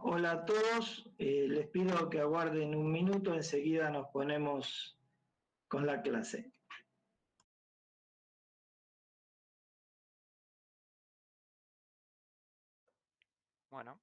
Hola a todos, les pido que aguarden un minuto, enseguida nos ponemos con la clase. Bueno.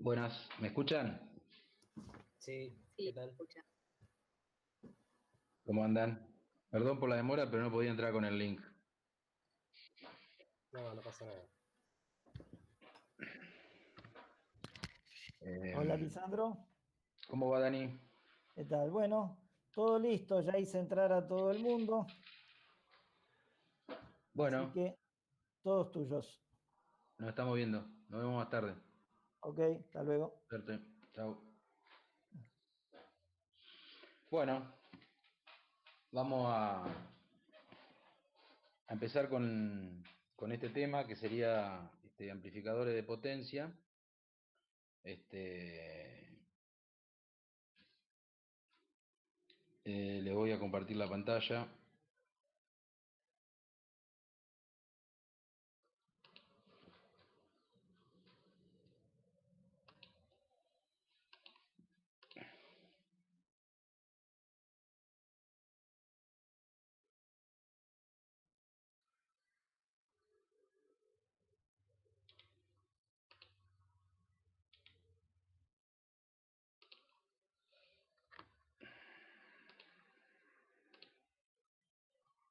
Buenas, ¿me escuchan? Sí, ¿qué tal? ¿Cómo andan? Perdón por la demora, pero no podía entrar con el link. No, no pasa nada. Hola, Lisandro. ¿Cómo va, Dani? ¿Qué tal? Bueno, todo listo, ya hice entrar a todo el mundo. Bueno. Así que, todos tuyos. Nos estamos viendo. Nos vemos más tarde. Ok, hasta luego. Suerte. Chao. Bueno, vamos a empezar con este tema que sería amplificadores de potencia. Les voy a compartir la pantalla.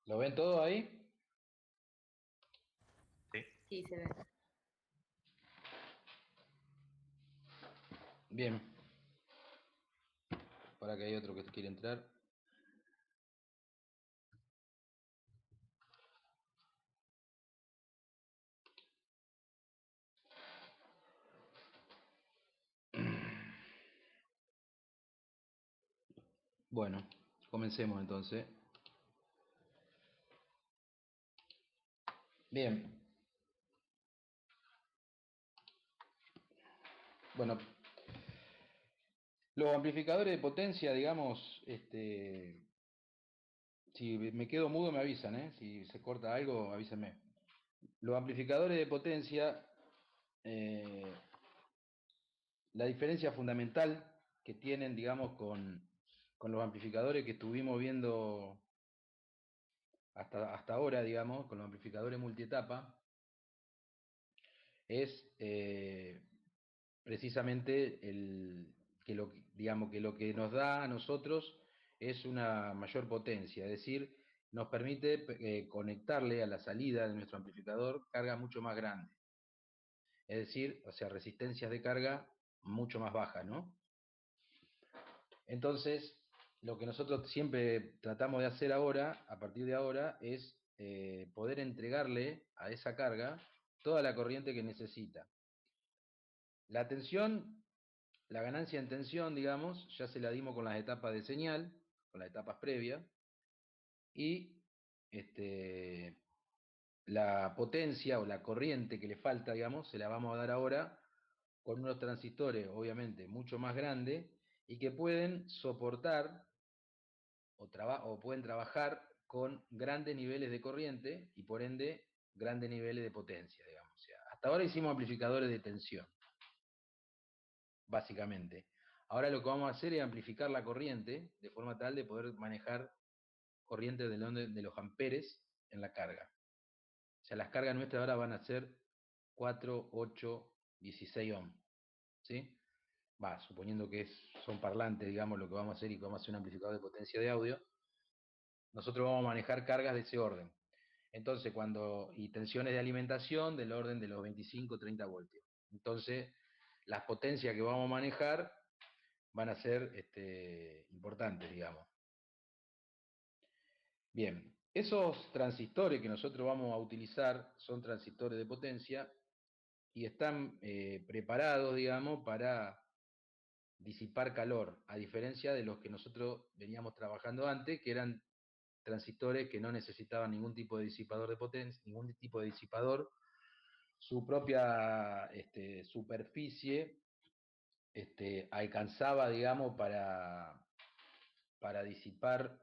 ¿Lo ven todo ahí? Sí. Sí, se ve. Bien. Para que hay otro que quiere entrar. Bueno, comencemos entonces. Bien. Bueno, los amplificadores de potencia, digamos, si me quedo mudo me avisan, ¿eh? Si se corta algo, avísenme. Los amplificadores de potencia, la diferencia fundamental que tienen, digamos, con los amplificadores que estuvimos viendo hasta ahora, digamos, con los amplificadores multietapa, es precisamente digamos, que lo que nos da a nosotros es una mayor potencia, es decir, nos permite conectarle a la salida de nuestro amplificador carga mucho más grande. Es decir, o sea, resistencias de carga mucho más bajas, ¿no? Entonces, lo que nosotros siempre tratamos de hacer ahora, a partir de ahora, es poder entregarle a esa carga toda la corriente que necesita. La tensión, la ganancia en tensión, digamos, ya se la dimos con las etapas de señal, con las etapas previas, y la potencia o la corriente que le falta, digamos, se la vamos a dar ahora con unos transistores, obviamente, mucho más grandes, y que pueden soportar o pueden trabajar con grandes niveles de corriente y por ende grandes niveles de potencia, digamos. O sea, hasta ahora hicimos amplificadores de tensión, básicamente. Ahora lo que vamos a hacer es amplificar la corriente de forma tal de poder manejar corrientes de los amperes en la carga. sea, las cargas nuestras ahora van a ser 4, 8, 16 ohm, ¿sí? Suponiendo que son parlantes, digamos, lo que vamos a hacer y que vamos a hacer un amplificador de potencia de audio, nosotros vamos a manejar cargas de ese orden. Entonces, y tensiones de alimentación del orden de los 25, 30 voltios. Entonces, las potencias que vamos a manejar van a ser importantes, digamos. Bien, esos transistores que nosotros vamos a utilizar son transistores de potencia y están preparados, digamos, para disipar calor, a diferencia de los que nosotros veníamos trabajando antes, que eran transistores que no necesitaban ningún tipo de disipador de potencia, ningún tipo de disipador. Su propia superficie alcanzaba, digamos, para disipar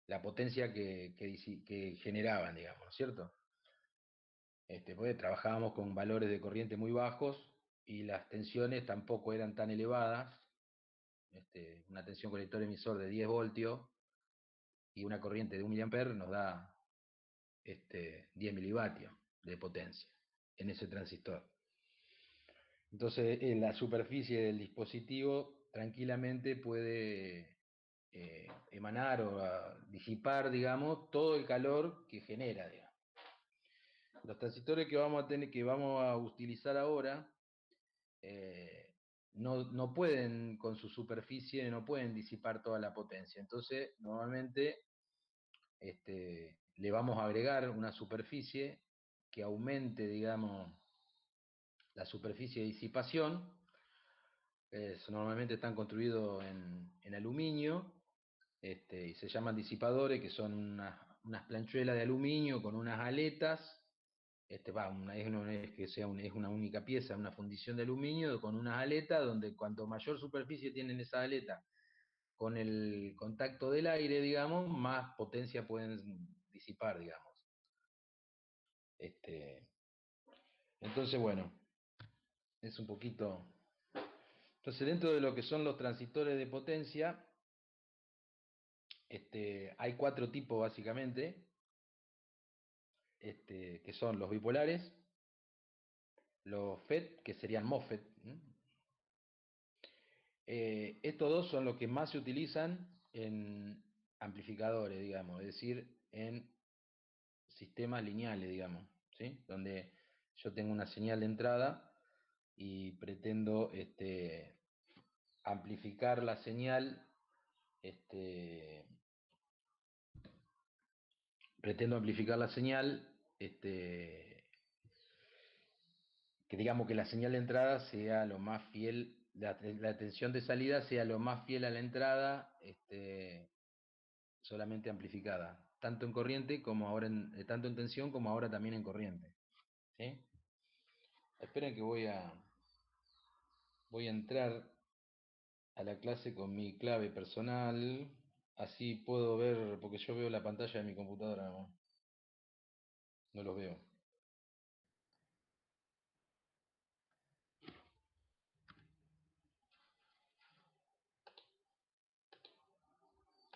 la potencia que generaban, digamos, ¿no es cierto? Pues trabajábamos con valores de corriente muy bajos y las tensiones tampoco eran tan elevadas. Una tensión colector emisor de 10 voltios y una corriente de 1 miliamper nos da 10 milivatios de potencia en ese transistor. Entonces, la superficie del dispositivo tranquilamente puede emanar o disipar, digamos, todo el calor que genera, digamos. Los transistores que vamos a utilizar ahora no pueden, con su superficie, no pueden disipar toda la potencia. Entonces, normalmente le vamos a agregar una superficie que aumente, digamos, la superficie de disipación. Normalmente están construidos en aluminio, y se llaman disipadores, que son unas planchuelas de aluminio con unas aletas. No es que sea es una única pieza, una fundición de aluminio con unas aletas, donde cuanto mayor superficie tienen esas aletas con el contacto del aire, digamos, más potencia pueden disipar, digamos. Entonces, bueno, es un poquito... Entonces, dentro de lo que son los transistores de potencia, hay 4 tipos básicamente, que son los bipolares, los FET, que serían MOSFET. Estos dos son los que más se utilizan en amplificadores, digamos, es decir, en sistemas lineales, digamos, ¿sí? Donde yo tengo una señal de entrada y pretendo amplificar la señal, que digamos que la señal de entrada sea lo más fiel, la tensión de salida sea lo más fiel a la entrada, solamente amplificada, tanto en corriente como ahora tanto en tensión como ahora también en corriente, ¿sí? Esperen que voy a entrar a la clase con mi clave personal, así puedo ver, porque yo veo la pantalla de mi computadora, no los veo.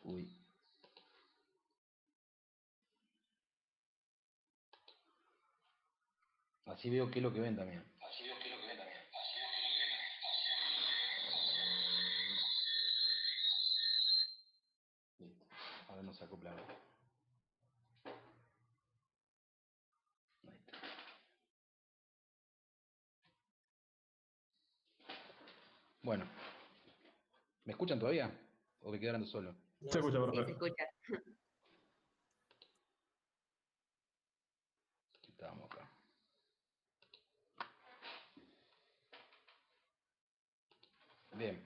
Uy. Así veo qué es lo que ven también. Listo. Ahora nos acoplamos. Ahí está. Bueno. ¿Me escuchan todavía? ¿O me quedaron solo? No, Se escucha, sí, perfecto. Se escucha. Estábamos acá. Bien.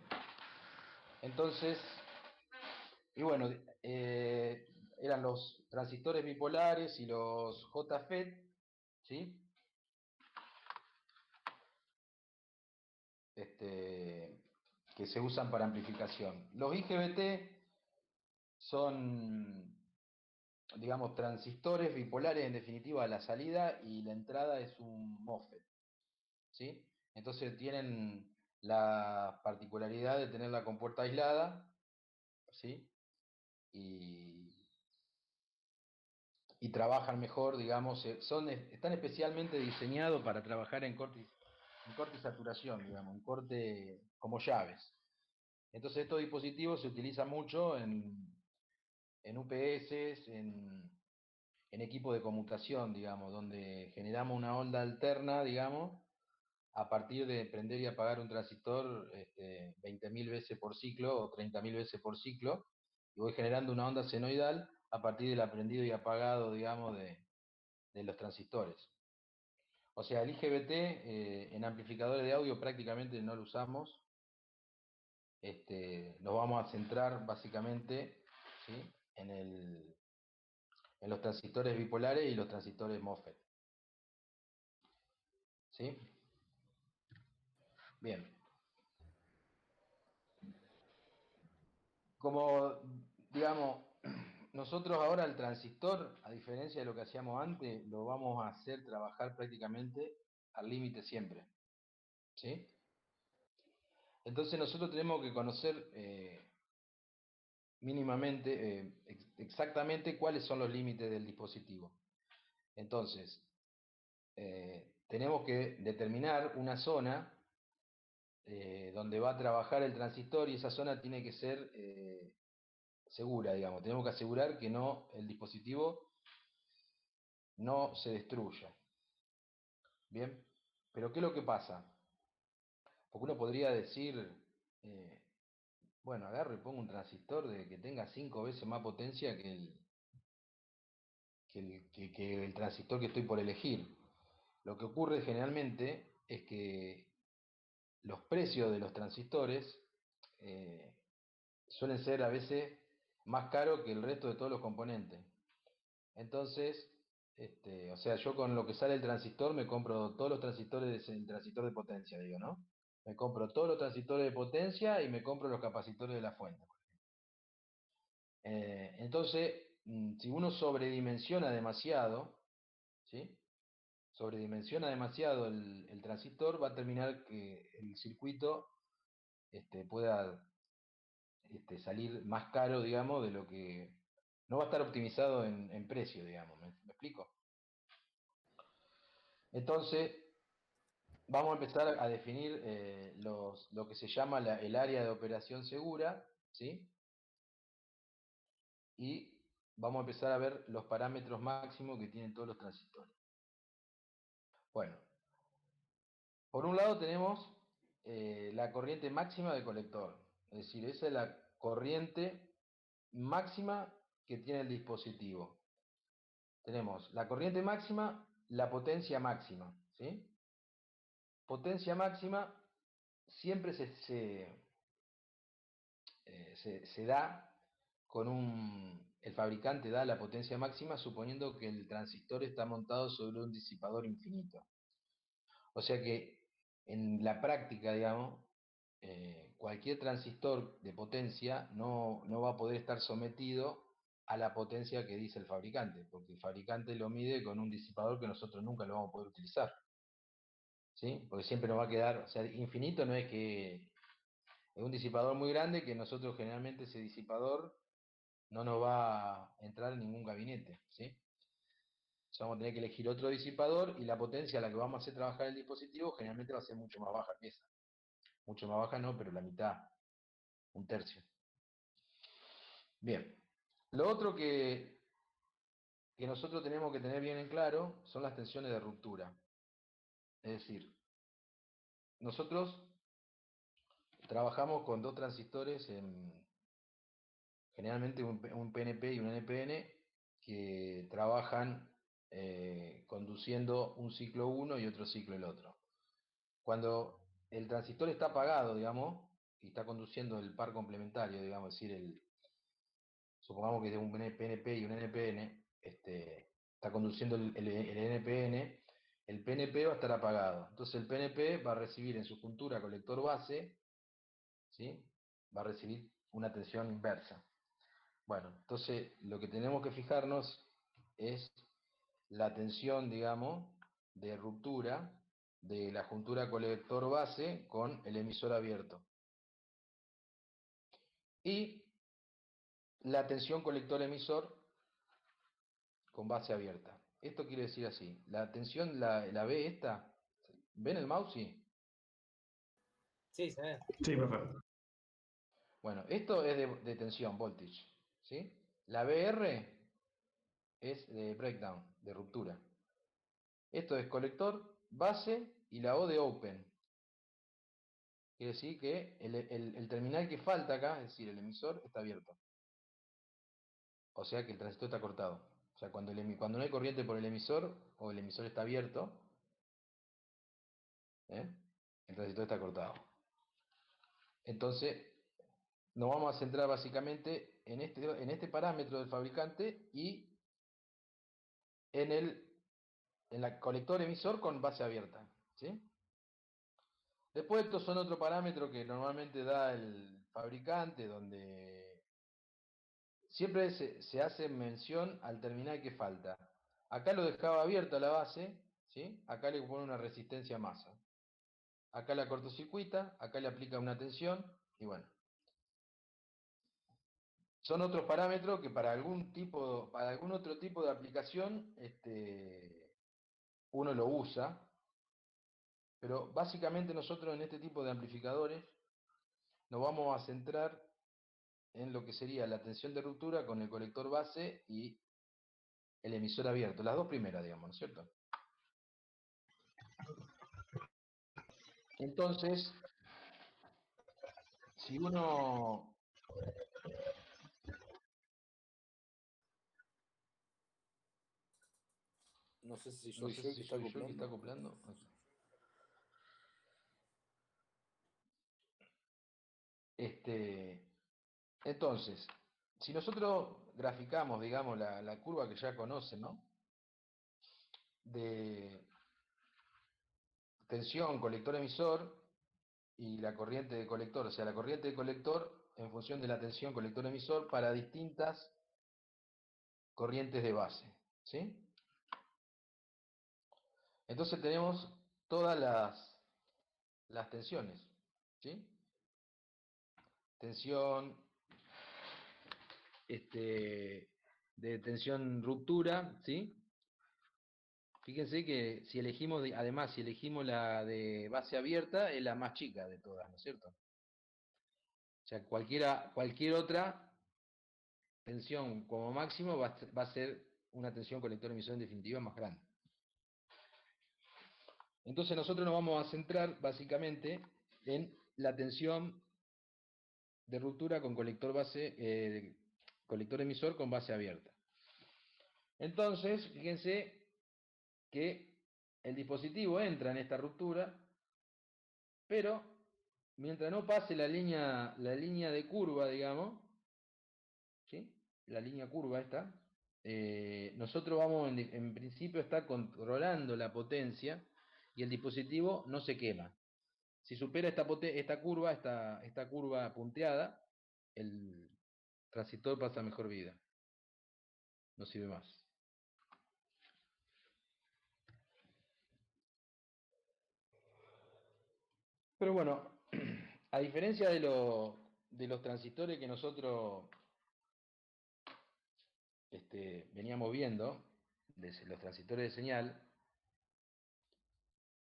Entonces, y bueno, eran los transistores bipolares y los JFET, ¿sí? Que se usan para amplificación. Los IGBT son, digamos, transistores bipolares, en definitiva, a la salida, y la entrada es un MOSFET, ¿sí? Entonces tienen la particularidad de tener la compuerta aislada, ¿sí? Y y trabajan mejor, digamos, están especialmente diseñados para trabajar en corte y saturación, digamos, en corte como llaves. Entonces estos dispositivos se utilizan mucho en UPS, en equipo de conmutación, digamos, donde generamos una onda alterna, digamos, a partir de prender y apagar un transistor 20.000 veces por ciclo o 30.000 veces por ciclo, y voy generando una onda senoidal a partir del aprendido y apagado, digamos, de los transistores. O sea, el IGBT en amplificadores de audio prácticamente no lo usamos. Nos vamos a centrar básicamente, ¿sí?, en los transistores bipolares y los transistores MOSFET. ¿Sí? Bien. Como, digamos, nosotros ahora el transistor, a diferencia de lo que hacíamos antes, lo vamos a hacer trabajar prácticamente al límite siempre. ¿Sí? Entonces nosotros tenemos que conocer mínimamente, exactamente cuáles son los límites del dispositivo. Entonces, tenemos que determinar una zona donde va a trabajar el transistor, y esa zona tiene que ser segura, digamos. Tenemos que asegurar que el dispositivo no se destruya. Bien, pero ¿qué es lo que pasa? Porque uno podría decir, bueno, agarro y pongo un transistor que tenga 5 veces más potencia que el transistor que estoy por elegir. Lo que ocurre generalmente es que los precios de los transistores suelen ser a veces más caros que el resto de todos los componentes. Entonces, o sea, yo con lo que sale el transistor me compro todos los transistores, el transistor de potencia, digo, ¿no? Me compro todos los transistores de potencia y me compro los capacitores de la fuente. Entonces, si uno sobredimensiona demasiado, ¿sí?, sobredimensiona demasiado el transistor, va a terminar que el circuito pueda salir más caro, digamos, de lo que... No va a estar optimizado en precio, digamos, ¿me explico? Entonces, vamos a empezar a definir lo que se llama el área de operación segura, ¿sí? Y vamos a empezar a ver los parámetros máximos que tienen todos los transistores. Bueno, por un lado tenemos la corriente máxima del colector, es decir, esa es la corriente máxima que tiene el dispositivo. Tenemos la corriente máxima, la potencia máxima, ¿sí? Potencia máxima siempre se da el fabricante da la potencia máxima suponiendo que el transistor está montado sobre un disipador infinito. O sea que en la práctica, digamos, cualquier transistor de potencia no va a poder estar sometido a la potencia que dice el fabricante, porque el fabricante lo mide con un disipador que nosotros nunca lo vamos a poder utilizar. ¿Sí? Porque siempre nos va a quedar, o sea, infinito no es que es un disipador muy grande que nosotros generalmente ese disipador no nos va a entrar en ningún gabinete, ¿sí? O sea, vamos a tener que elegir otro disipador, y la potencia a la que vamos a hacer trabajar el dispositivo generalmente va a ser mucho más baja que esa. Mucho más baja no, pero la mitad, un tercio. Bien, lo otro que nosotros tenemos que tener bien en claro son las tensiones de ruptura. Es decir, nosotros trabajamos con dos transistores, generalmente un PNP y un NPN, que trabajan conduciendo un ciclo uno y otro ciclo el otro. Cuando el transistor está apagado, digamos, y está conduciendo el par complementario, digamos, es decir, supongamos que es un PNP y un NPN, está conduciendo el NPN, el PNP va a estar apagado. Entonces el PNP va a recibir en su juntura colector base, ¿sí?, va a recibir una tensión inversa. Bueno, entonces lo que tenemos que fijarnos es la tensión, digamos, de ruptura de la juntura colector base con el emisor abierto. Y la tensión colector emisor con base abierta. Esto quiere decir así, la tensión, la B esta, ¿ven el mouse? Sí. Sí, se ve. Sí, perfecto. Bueno, esto es de tensión, voltage, ¿sí? La BR es de breakdown, de ruptura. Esto es colector, base y la O de open. Quiere decir que el terminal que falta acá, es decir, el emisor, está abierto. O sea que el transistor está cortado. O sea, cuando no hay corriente por el emisor, o el emisor está abierto, ¿eh? El transistor está cortado. Entonces, nos vamos a centrar básicamente en este parámetro del fabricante y en el colector emisor con base abierta, ¿sí? Después estos son otro parámetro que normalmente da el fabricante, donde siempre se hace mención al terminal que falta. Acá lo dejaba abierta la base, ¿sí? Acá le pone una resistencia masa. Acá la cortocircuita, acá le aplica una tensión, y bueno. Son otros parámetros que para algún otro tipo de aplicación, uno lo usa, pero básicamente nosotros en este tipo de amplificadores nos vamos a centrar en lo que sería la tensión de ruptura con el colector base y el emisor abierto, las dos primeras, digamos, ¿no es cierto? Entonces, si uno... No sé si No soy sé yo el si que está soy yo el que está acoplando. acoplando. No sé. Entonces, si nosotros graficamos, digamos, la curva que ya conocen, ¿no? De tensión colector-emisor y la corriente de colector, o sea, la corriente de colector en función de la tensión colector-emisor para distintas corrientes de base, ¿sí? Entonces tenemos todas las tensiones, ¿sí? Tensión, de tensión ruptura, ¿sí? Fíjense que si elegimos, además, si elegimos la de base abierta, es la más chica de todas, ¿no es cierto? O sea, cualquier otra tensión como máximo va a ser una tensión colector-emisor en definitiva más grande. Entonces nosotros nos vamos a centrar básicamente en la tensión de ruptura con colector emisor con base abierta. Entonces, fíjense que el dispositivo entra en esta ruptura, pero mientras no pase la línea de curva, digamos, ¿sí? La línea curva esta, nosotros vamos en principio a estar controlando la potencia y el dispositivo no se quema. Si supera esta curva punteada, el transistor pasa a mejor vida. No sirve más. Pero bueno, a diferencia de los transistores que nosotros veníamos viendo, los transistores de señal,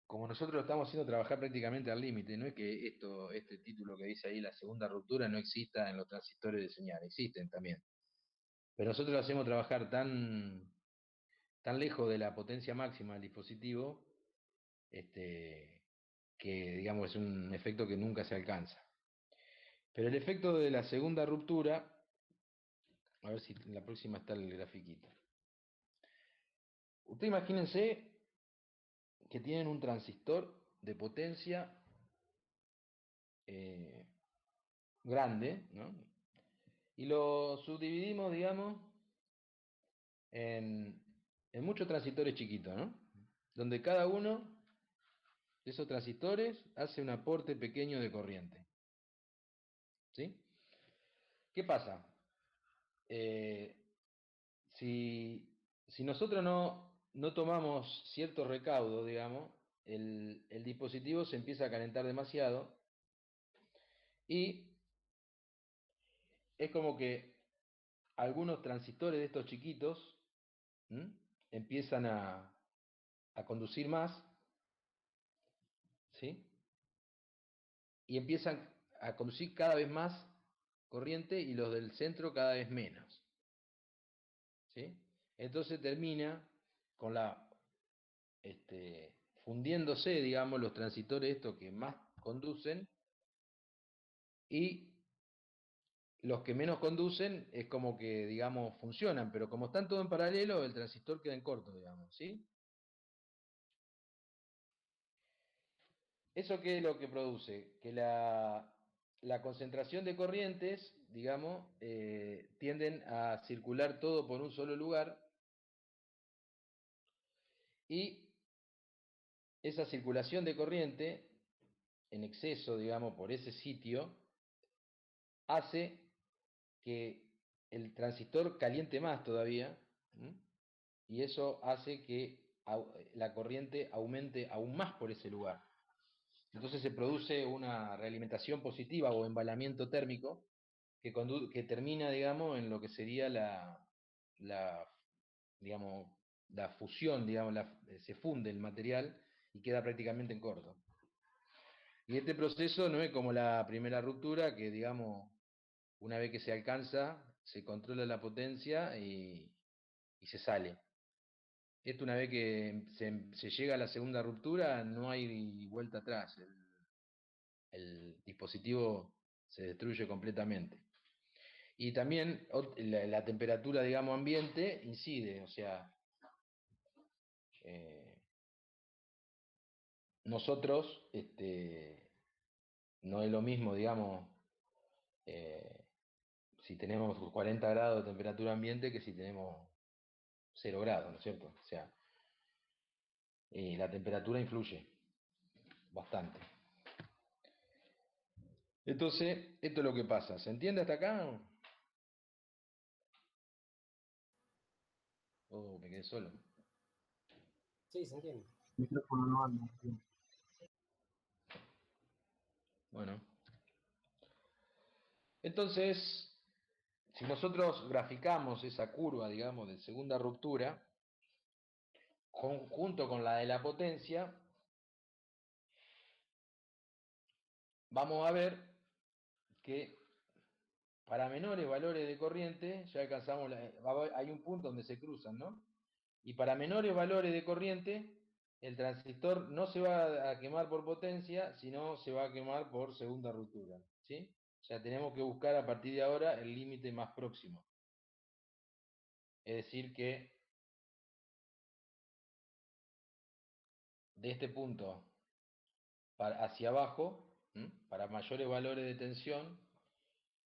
como nosotros lo estamos haciendo trabajar prácticamente al límite, no es que este título que dice ahí, la segunda ruptura, no exista en los transistores de señal, existen también. Pero nosotros lo hacemos trabajar tan lejos de la potencia máxima del dispositivo, que digamos es un efecto que nunca se alcanza. Pero el efecto de la segunda ruptura, a ver si en la próxima está el grafiquito. Ustedes imagínense que tienen un transistor de potencia grande, ¿no? Y lo subdividimos, digamos, en muchos transistores chiquitos, ¿no? Donde cada uno de esos transistores hace un aporte pequeño de corriente. ¿Sí? ¿Qué pasa? Si nosotros no tomamos cierto recaudo, digamos, el dispositivo se empieza a calentar demasiado y es como que algunos transistores de estos chiquitos empiezan a conducir más, ¿sí? Y empiezan a conducir cada vez más corriente y los del centro cada vez menos, ¿sí? Entonces termina con fundiéndose, digamos, los transistores estos que más conducen, y los que menos conducen es como que, digamos, funcionan, pero como están todos en paralelo, el transistor queda en corto, digamos, ¿sí? ¿Eso qué es lo que produce? Que la concentración de corrientes, digamos, tienden a circular todo por un solo lugar, y esa circulación de corriente en exceso, digamos, por ese sitio, hace que el transistor caliente más todavía, y eso hace que la corriente aumente aún más por ese lugar. Entonces se produce una realimentación positiva o embalamiento térmico que termina, digamos, en lo que sería digamos, la fusión, digamos, se funde el material y queda prácticamente en corto. Y este proceso no es como la primera ruptura, que, digamos, una vez que se alcanza, se controla la potencia y se sale. Esto, una vez que se llega a la segunda ruptura, no hay vuelta atrás. El dispositivo se destruye completamente. Y también la temperatura, digamos, ambiente incide, o sea, nosotros, no es lo mismo, digamos, si tenemos 40 grados de temperatura ambiente que si tenemos 0 grados, ¿no es cierto? O sea, la temperatura influye bastante. Entonces, esto es lo que pasa. ¿Se entiende hasta acá? Oh, me quedé solo. Sí, se entiende. Micrófono no anda. Bueno. Entonces, si nosotros graficamos esa curva, digamos, de segunda ruptura, junto con la de la potencia, vamos a ver que para menores valores de corriente, ya alcanzamos, hay un punto donde se cruzan, ¿no? Y para menores valores de corriente, el transistor no se va a quemar por potencia, sino se va a quemar por segunda ruptura, ¿sí? O sea, tenemos que buscar a partir de ahora el límite más próximo. Es decir que de este punto hacia abajo, para mayores valores de tensión,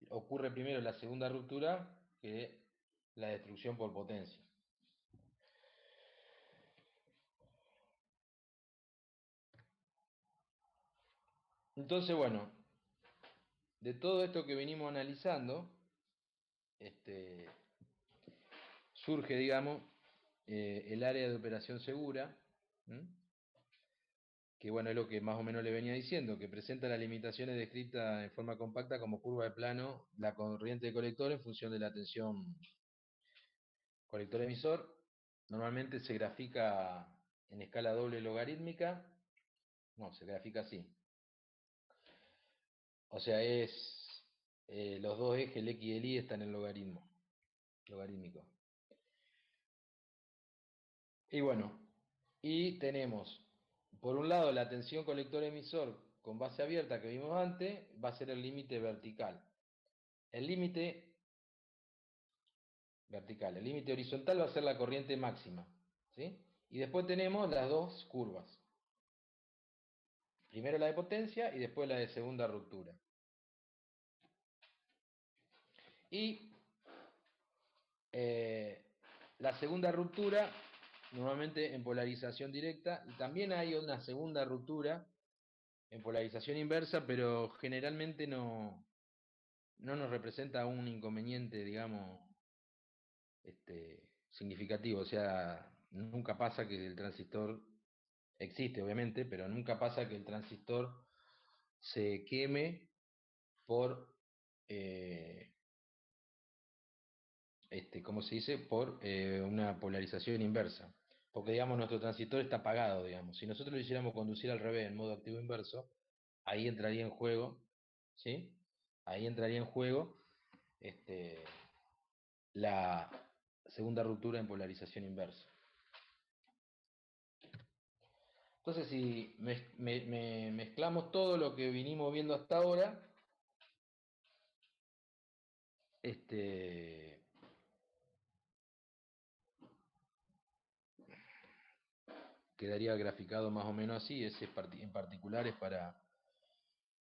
ocurre primero la segunda ruptura que la destrucción por potencia. Entonces, bueno, de todo esto que venimos analizando, surge, digamos, el área de operación segura, que, bueno, es lo que más o menos le venía diciendo, que presenta las limitaciones descritas en forma compacta como curva de plano, la corriente de colector en función de la tensión colector-emisor. Normalmente se grafica en escala doble logarítmica. No, se grafica así. O sea, los dos ejes, el X y el Y, están en logarítmico. Y bueno, y tenemos, por un lado, la tensión colector-emisor con base abierta que vimos antes, va a ser el límite vertical. El límite vertical, el límite horizontal va a ser la corriente máxima, ¿sí? Y después tenemos las dos curvas. Primero la de potencia y después la de segunda ruptura. Y la segunda ruptura, normalmente en polarización directa, y también hay una segunda ruptura en polarización inversa, pero generalmente no nos representa un inconveniente, digamos, significativo. O sea, nunca pasa que el transistor, existe obviamente, pero nunca pasa que el transistor se queme por ¿cómo se dice? Por una polarización inversa. Porque, digamos, nuestro transistor está apagado, digamos. Si nosotros lo hiciéramos conducir al revés, en modo activo inverso, ahí entraría en juego, ¿sí? Ahí entraría en juego la segunda ruptura en polarización inversa. Entonces, si mezclamos todo lo que vinimos viendo hasta ahora, quedaría graficado más o menos así. Ese en particular es para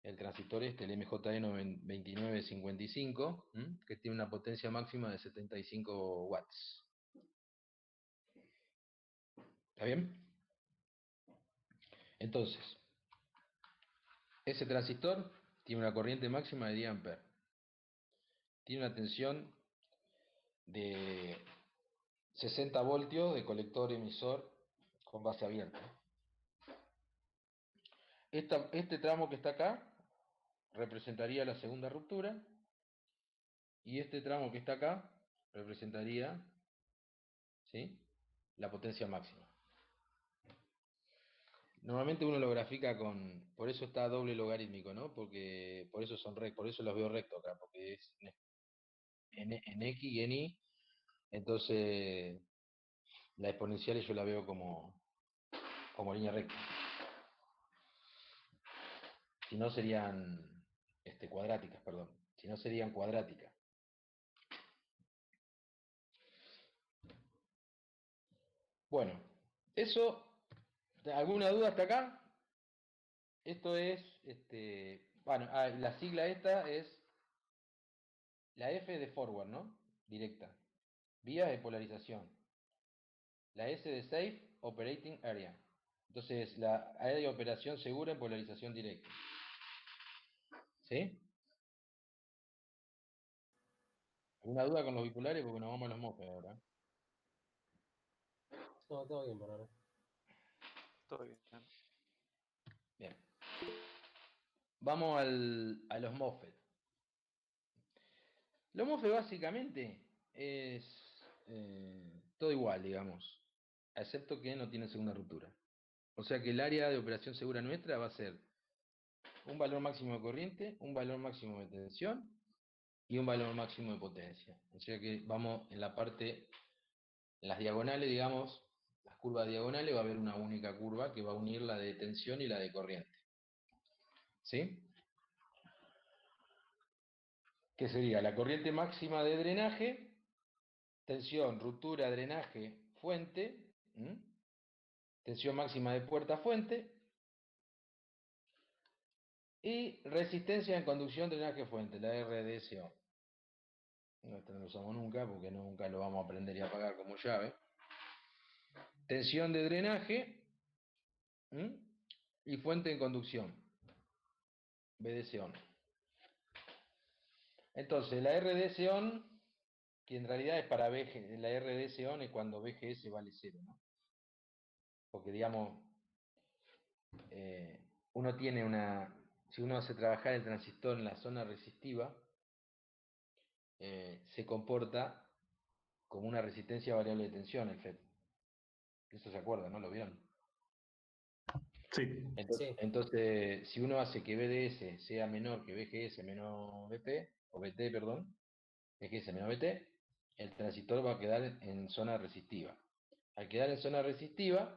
el transistor el MJE2955, que tiene una potencia máxima de 75 watts. ¿Está bien? Entonces, ese transistor tiene una corriente máxima de 10 amperes. Tiene una tensión de 60 voltios de colector emisor con base abierta. Este tramo que está acá representaría la segunda ruptura, y este tramo que está acá representaría, ¿sí?, la potencia máxima. Normalmente uno lo grafica por eso está doble logarítmico, ¿no? Porque por eso por eso los veo rectos acá, porque es en X y en Y, entonces la exponencial yo la veo como línea recta. Si no serían cuadráticas, perdón. Si no serían cuadráticas. Bueno, eso, ¿alguna duda hasta acá? Esto es, bueno, la sigla esta es la F de forward, ¿no? Directa. Vía de polarización. La S de safe, operating area. Entonces, la área de operación segura en polarización directa. ¿Sí? ¿Alguna duda con los bipolares? Porque nos vamos a los MOSFET ahora. No, todo bien por ahora. Todo bien. Bien. Vamos a los MOSFET. Los MOSFET básicamente es todo igual, digamos, excepto que no tiene segunda ruptura. O sea que el área de operación segura nuestra va a ser un valor máximo de corriente, un valor máximo de tensión y un valor máximo de potencia. O sea que vamos en la parte, en las diagonales, digamos, las curvas diagonales, va a haber una única curva que va a unir la de tensión y la de corriente. ¿Sí? Que sería la corriente máxima de drenaje, tensión, ruptura, drenaje, fuente, tensión máxima de puerta fuente, y resistencia en conducción, drenaje, fuente, la RDSO. No, esto no lo usamos nunca porque nunca lo vamos a aprender y apagar como llave. Tensión de drenaje y fuente en conducción, VDC-ON. Entonces, la RDS-ON, que en realidad es para VG, la RDS-ON es cuando VGS vale 0, ¿no? Porque, digamos, uno tiene si uno hace trabajar el transistor en la zona resistiva, se comporta como una resistencia variable de tensión, el FET. Eso se acuerda, ¿no? ¿Lo vieron? Sí. Entonces, si uno hace que BDS sea menor que VGS menos VT, o VT, perdón, VGS menos VT, el transistor va a quedar en zona resistiva. Al quedar en zona resistiva,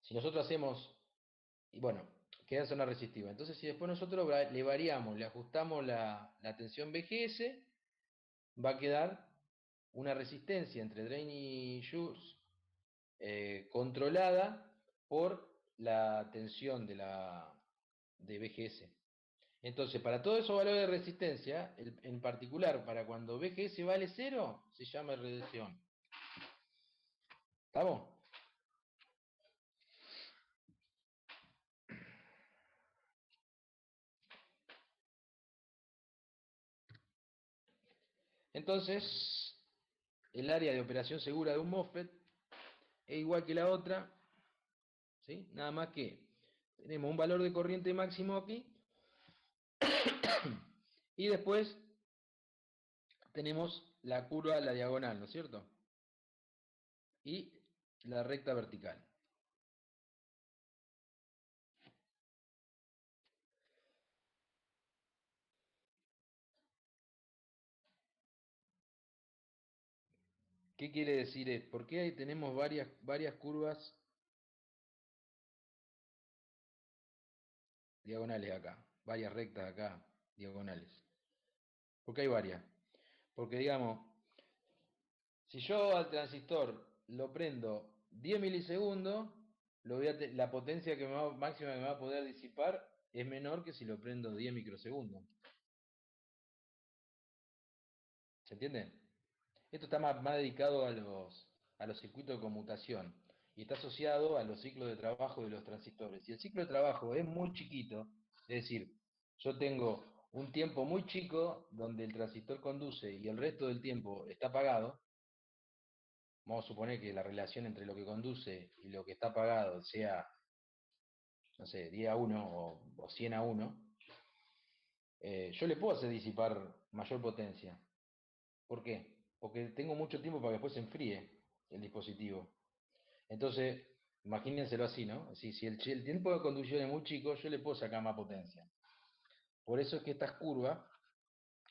si nosotros hacemos, y bueno, queda en zona resistiva. Entonces, si después nosotros le variamos, le ajustamos la tensión VGS, va a quedar una resistencia entre drain y source controlada por la tensión de VGS. Entonces, para todos esos valores de resistencia, en particular para cuando VGS vale 0, se llama RDS-ON. ¿Estamos? Entonces, el área de operación segura de un MOSFET es igual que la otra, ¿sí? Nada más que tenemos un valor de corriente máximo aquí y después tenemos la curva a la diagonal, ¿no es cierto? Y la recta vertical. ¿Qué quiere decir esto? ¿Por qué ahí tenemos varias curvas diagonales acá? Varias rectas acá, diagonales. ¿Por qué hay varias? Porque digamos, si yo al transistor lo prendo 10 milisegundos, la potencia máxima que me va a poder disipar es menor que si lo prendo 10 microsegundos. ¿Se entiende? Esto está más dedicado a los circuitos de conmutación y está asociado a los ciclos de trabajo de los transistores. Si el ciclo de trabajo es muy chiquito, es decir, yo tengo un tiempo muy chico donde el transistor conduce y el resto del tiempo está apagado, vamos a suponer que la relación entre lo que conduce y lo que está apagado sea, no sé, 10-1 o 100-1, yo le puedo hacer disipar mayor potencia. ¿Por qué? Porque tengo mucho tiempo para que después se enfríe el dispositivo. Entonces, imagínenselo así, ¿no? Si el tiempo de conducción es muy chico, yo le puedo sacar más potencia. Por eso es que estas curvas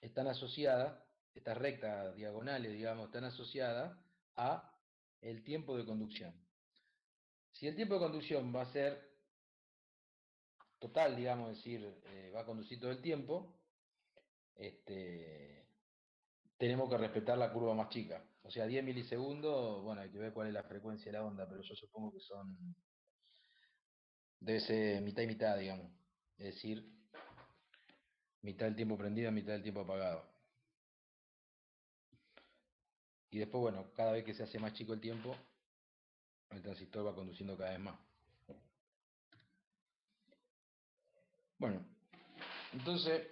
están asociadas, estas rectas diagonales, digamos, están asociadas a el tiempo de conducción. Si el tiempo de conducción va a ser total, digamos, es decir, va a conducir todo el tiempo, tenemos que respetar la curva más chica. O sea, 10 milisegundos, bueno, hay que ver cuál es la frecuencia de la onda, pero yo supongo que debe ser mitad y mitad, digamos. Es decir, mitad del tiempo prendido, mitad del tiempo apagado. Y después, bueno, cada vez que se hace más chico el tiempo, el transistor va conduciendo cada vez más. Bueno, entonces,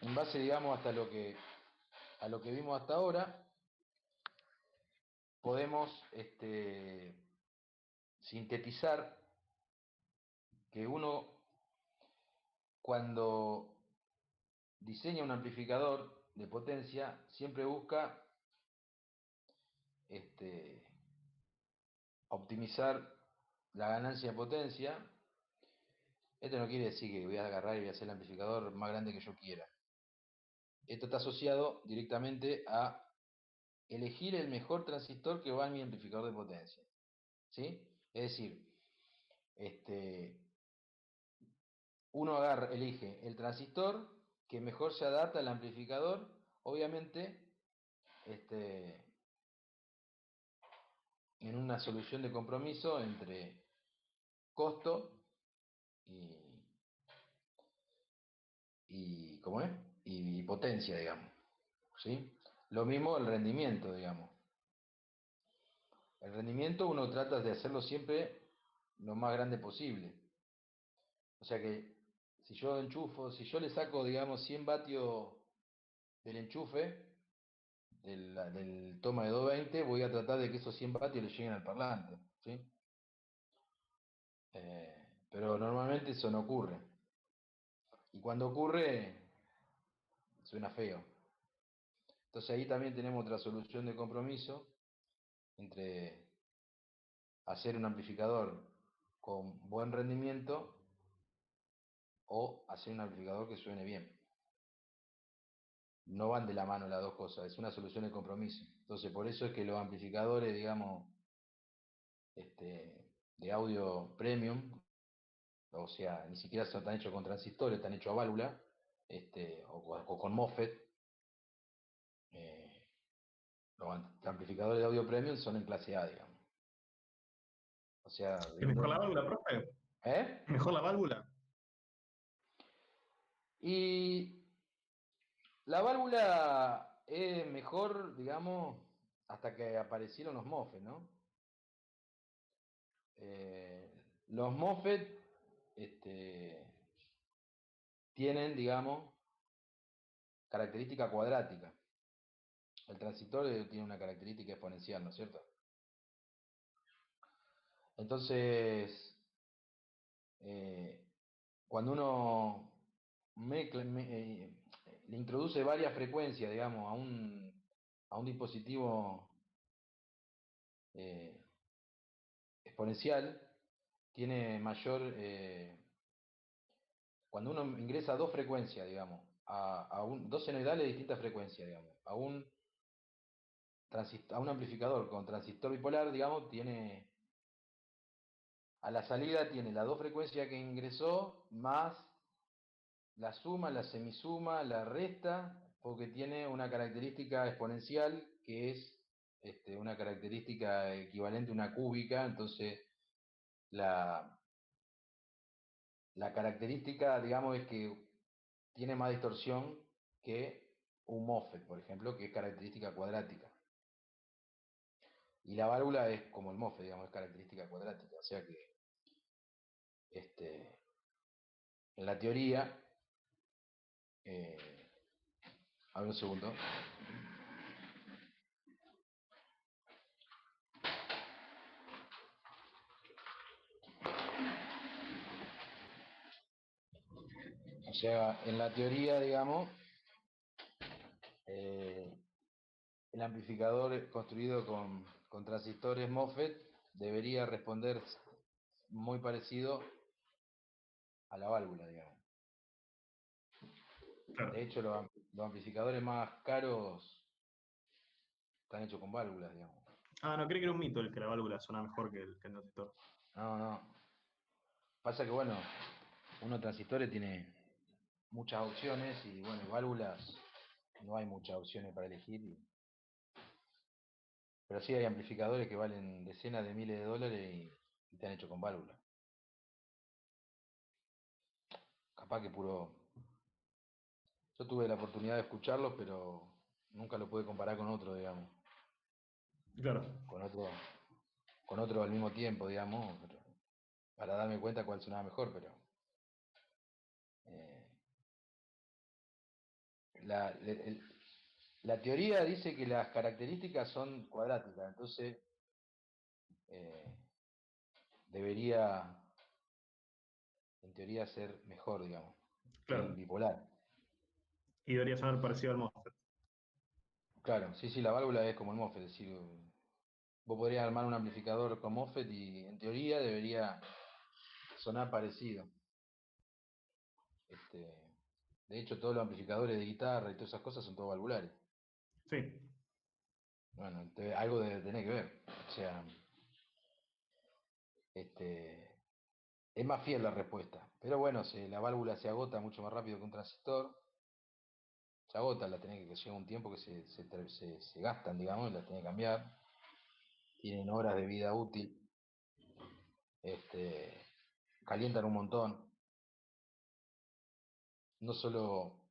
en base, digamos, a lo que vimos hasta ahora, podemos sintetizar que uno, cuando diseña un amplificador de potencia, siempre busca optimizar la ganancia de potencia. Esto no quiere decir que voy a agarrar y voy a hacer el amplificador más grande que yo quiera. Esto está asociado directamente a elegir el mejor transistor que va en mi amplificador de potencia. ¿Sí? Es decir, uno elige el transistor que mejor se adapta al amplificador, obviamente en una solución de compromiso entre costo ¿cómo es? Y potencia, digamos. ¿Sí? Lo mismo el rendimiento, digamos. El rendimiento uno trata de hacerlo siempre lo más grande posible. O sea que si yo le saco, digamos, 100 vatios del enchufe, del toma de 220, voy a tratar de que esos 100 vatios le lleguen al parlante. ¿Sí? Pero normalmente eso no ocurre. Y cuando ocurre, suena feo. Entonces ahí también tenemos otra solución de compromiso entre hacer un amplificador con buen rendimiento o hacer un amplificador que suene bien. No van de la mano las dos cosas, es una solución de compromiso. Entonces por eso es que los amplificadores, digamos, de audio premium, o sea, ni siquiera están hechos con transistores, están hechos a válvula, o con MOSFET. Los amplificadores de audio premium son en clase A, digamos. O sea, ¿Es mejor la válvula, profe? ¿Eh? ¿Mejor la válvula? Y la válvula es mejor, digamos, hasta que aparecieron los MOSFET, ¿no? Los MOSFET tienen, digamos, característica cuadrática. El transistor tiene una característica exponencial, ¿no es cierto? Entonces, cuando uno le introduce varias frecuencias, digamos, a un dispositivo exponencial, tiene mayor, cuando uno ingresa dos frecuencias, digamos, dos senoidales de distintas frecuencias, digamos, a un amplificador con transistor bipolar, digamos, a la salida tiene las dos frecuencias que ingresó, más la suma, la semisuma, la resta, porque tiene una característica exponencial que es una característica equivalente a una cúbica. Entonces la característica, digamos, es que tiene más distorsión que un MOSFET, por ejemplo, que es característica cuadrática. Y la válvula es como el MOSFET, digamos, es característica cuadrática. O sea que en la teoría, a ver un segundo. O sea, en la teoría, digamos, el amplificador construido con transistores MOSFET debería responder muy parecido a la válvula, digamos. Claro. De hecho, los amplificadores más caros están hechos con válvulas, digamos. Ah, no, creí que era un mito el que la válvula suena mejor que el transistor. No. Pasa que, bueno, uno transistores tiene muchas opciones y, bueno, válvulas no hay muchas opciones para elegir. Pero sí hay amplificadores que valen decenas de miles de dólares y están hechos con válvulas. Capaz que puro... Yo tuve la oportunidad de escucharlos, pero nunca lo pude comparar con otro, digamos. Claro. Con otro al mismo tiempo, digamos, para darme cuenta cuál sonaba mejor, pero... La teoría dice que las características son cuadráticas, entonces debería, en teoría, ser mejor, digamos, que Claro. el bipolar. Y debería sonar parecido al MOSFET. Claro, sí, la válvula es como el MOSFET, es decir, vos podrías armar un amplificador con MOSFET y en teoría debería sonar parecido. De hecho, todos los amplificadores de guitarra y todas esas cosas son todos valvulares. Sí. Bueno, entonces, algo debe tener que ver. O sea, es más fiel la respuesta. Pero bueno, la válvula se agota mucho más rápido que un transistor. Se agota, la tenés que llevar un tiempo que se gastan, digamos, y las tenés que cambiar. Tienen horas de vida útil. Calientan un montón. No solo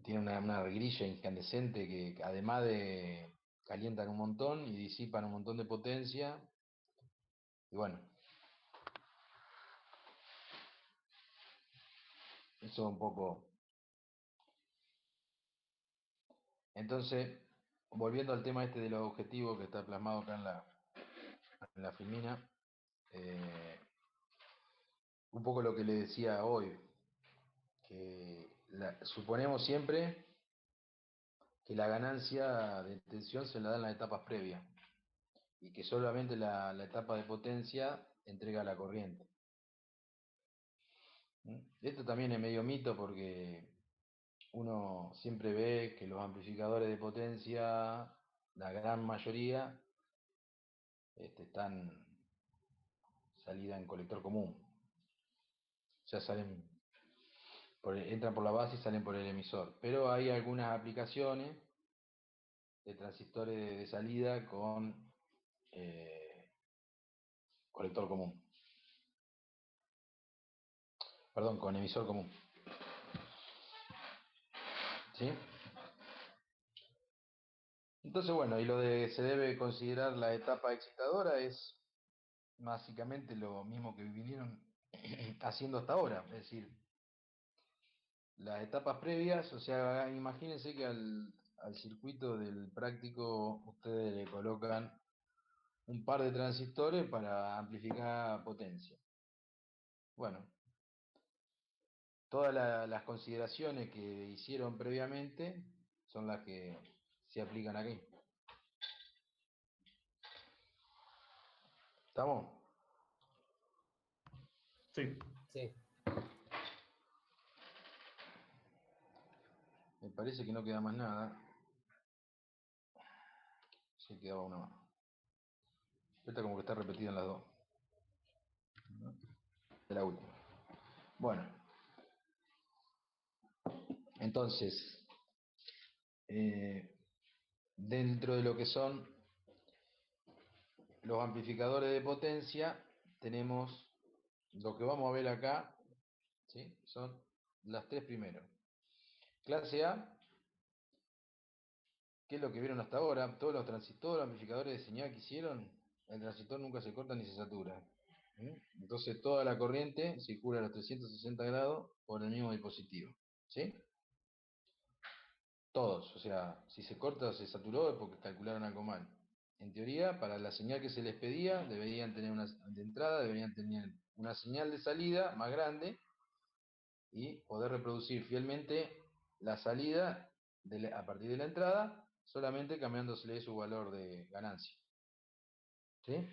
tiene una grilla incandescente que además de calientan un montón y disipan un montón de potencia. Y bueno, eso un poco. Entonces, volviendo al tema de los objetivos que está plasmado acá en la filmina, un poco lo que le decía hoy, que suponemos siempre que la ganancia de tensión se la da en las etapas previas y que solamente la etapa de potencia entrega la corriente. Esto también es medio mito porque uno siempre ve que los amplificadores de potencia, la gran mayoría, están salida en colector común. O sea, entran por la base y salen por el emisor. Pero hay algunas aplicaciones de transistores de salida con colector común. Perdón, con emisor común. ¿Sí? Entonces, bueno, y se debe considerar la etapa excitadora es básicamente lo mismo que vinieron haciendo hasta ahora. Es decir, las etapas previas, o sea, imagínense que al circuito del práctico ustedes le colocan un par de transistores para amplificar potencia. Bueno, todas las consideraciones que hicieron previamente son las que se aplican aquí. ¿Estamos? Sí. Sí. Me parece que no queda más nada. Sí, quedaba una más. Esta como que está repetida en las dos. De la última. Bueno. Entonces, dentro de lo que son los amplificadores de potencia, tenemos lo que vamos a ver acá, ¿sí? Son las tres primeros. Clase A, ¿qué es lo que vieron hasta ahora? Todos los transistores, los amplificadores de señal que hicieron, el transistor nunca se corta ni se satura. Entonces toda la corriente circula a los 360 grados por el mismo dispositivo. ¿Sí? Todos, o sea, si se corta o se saturó es porque calcularon algo mal. En teoría, para la señal que se les pedía, deberían tener una de entrada, deberían tener una señal de salida más grande y poder reproducir fielmente la salida a partir de la entrada, solamente cambiándosele su valor de ganancia. ¿Sí?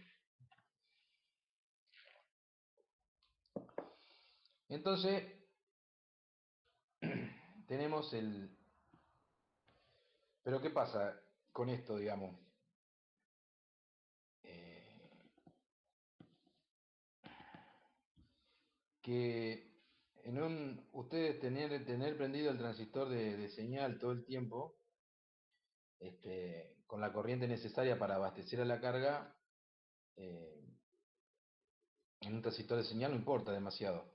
Entonces, tenemos el... Pero ¿qué pasa con esto, digamos? Que ustedes tener prendido el transistor de señal todo el tiempo, con la corriente necesaria para abastecer a la carga, en un transistor de señal no importa demasiado.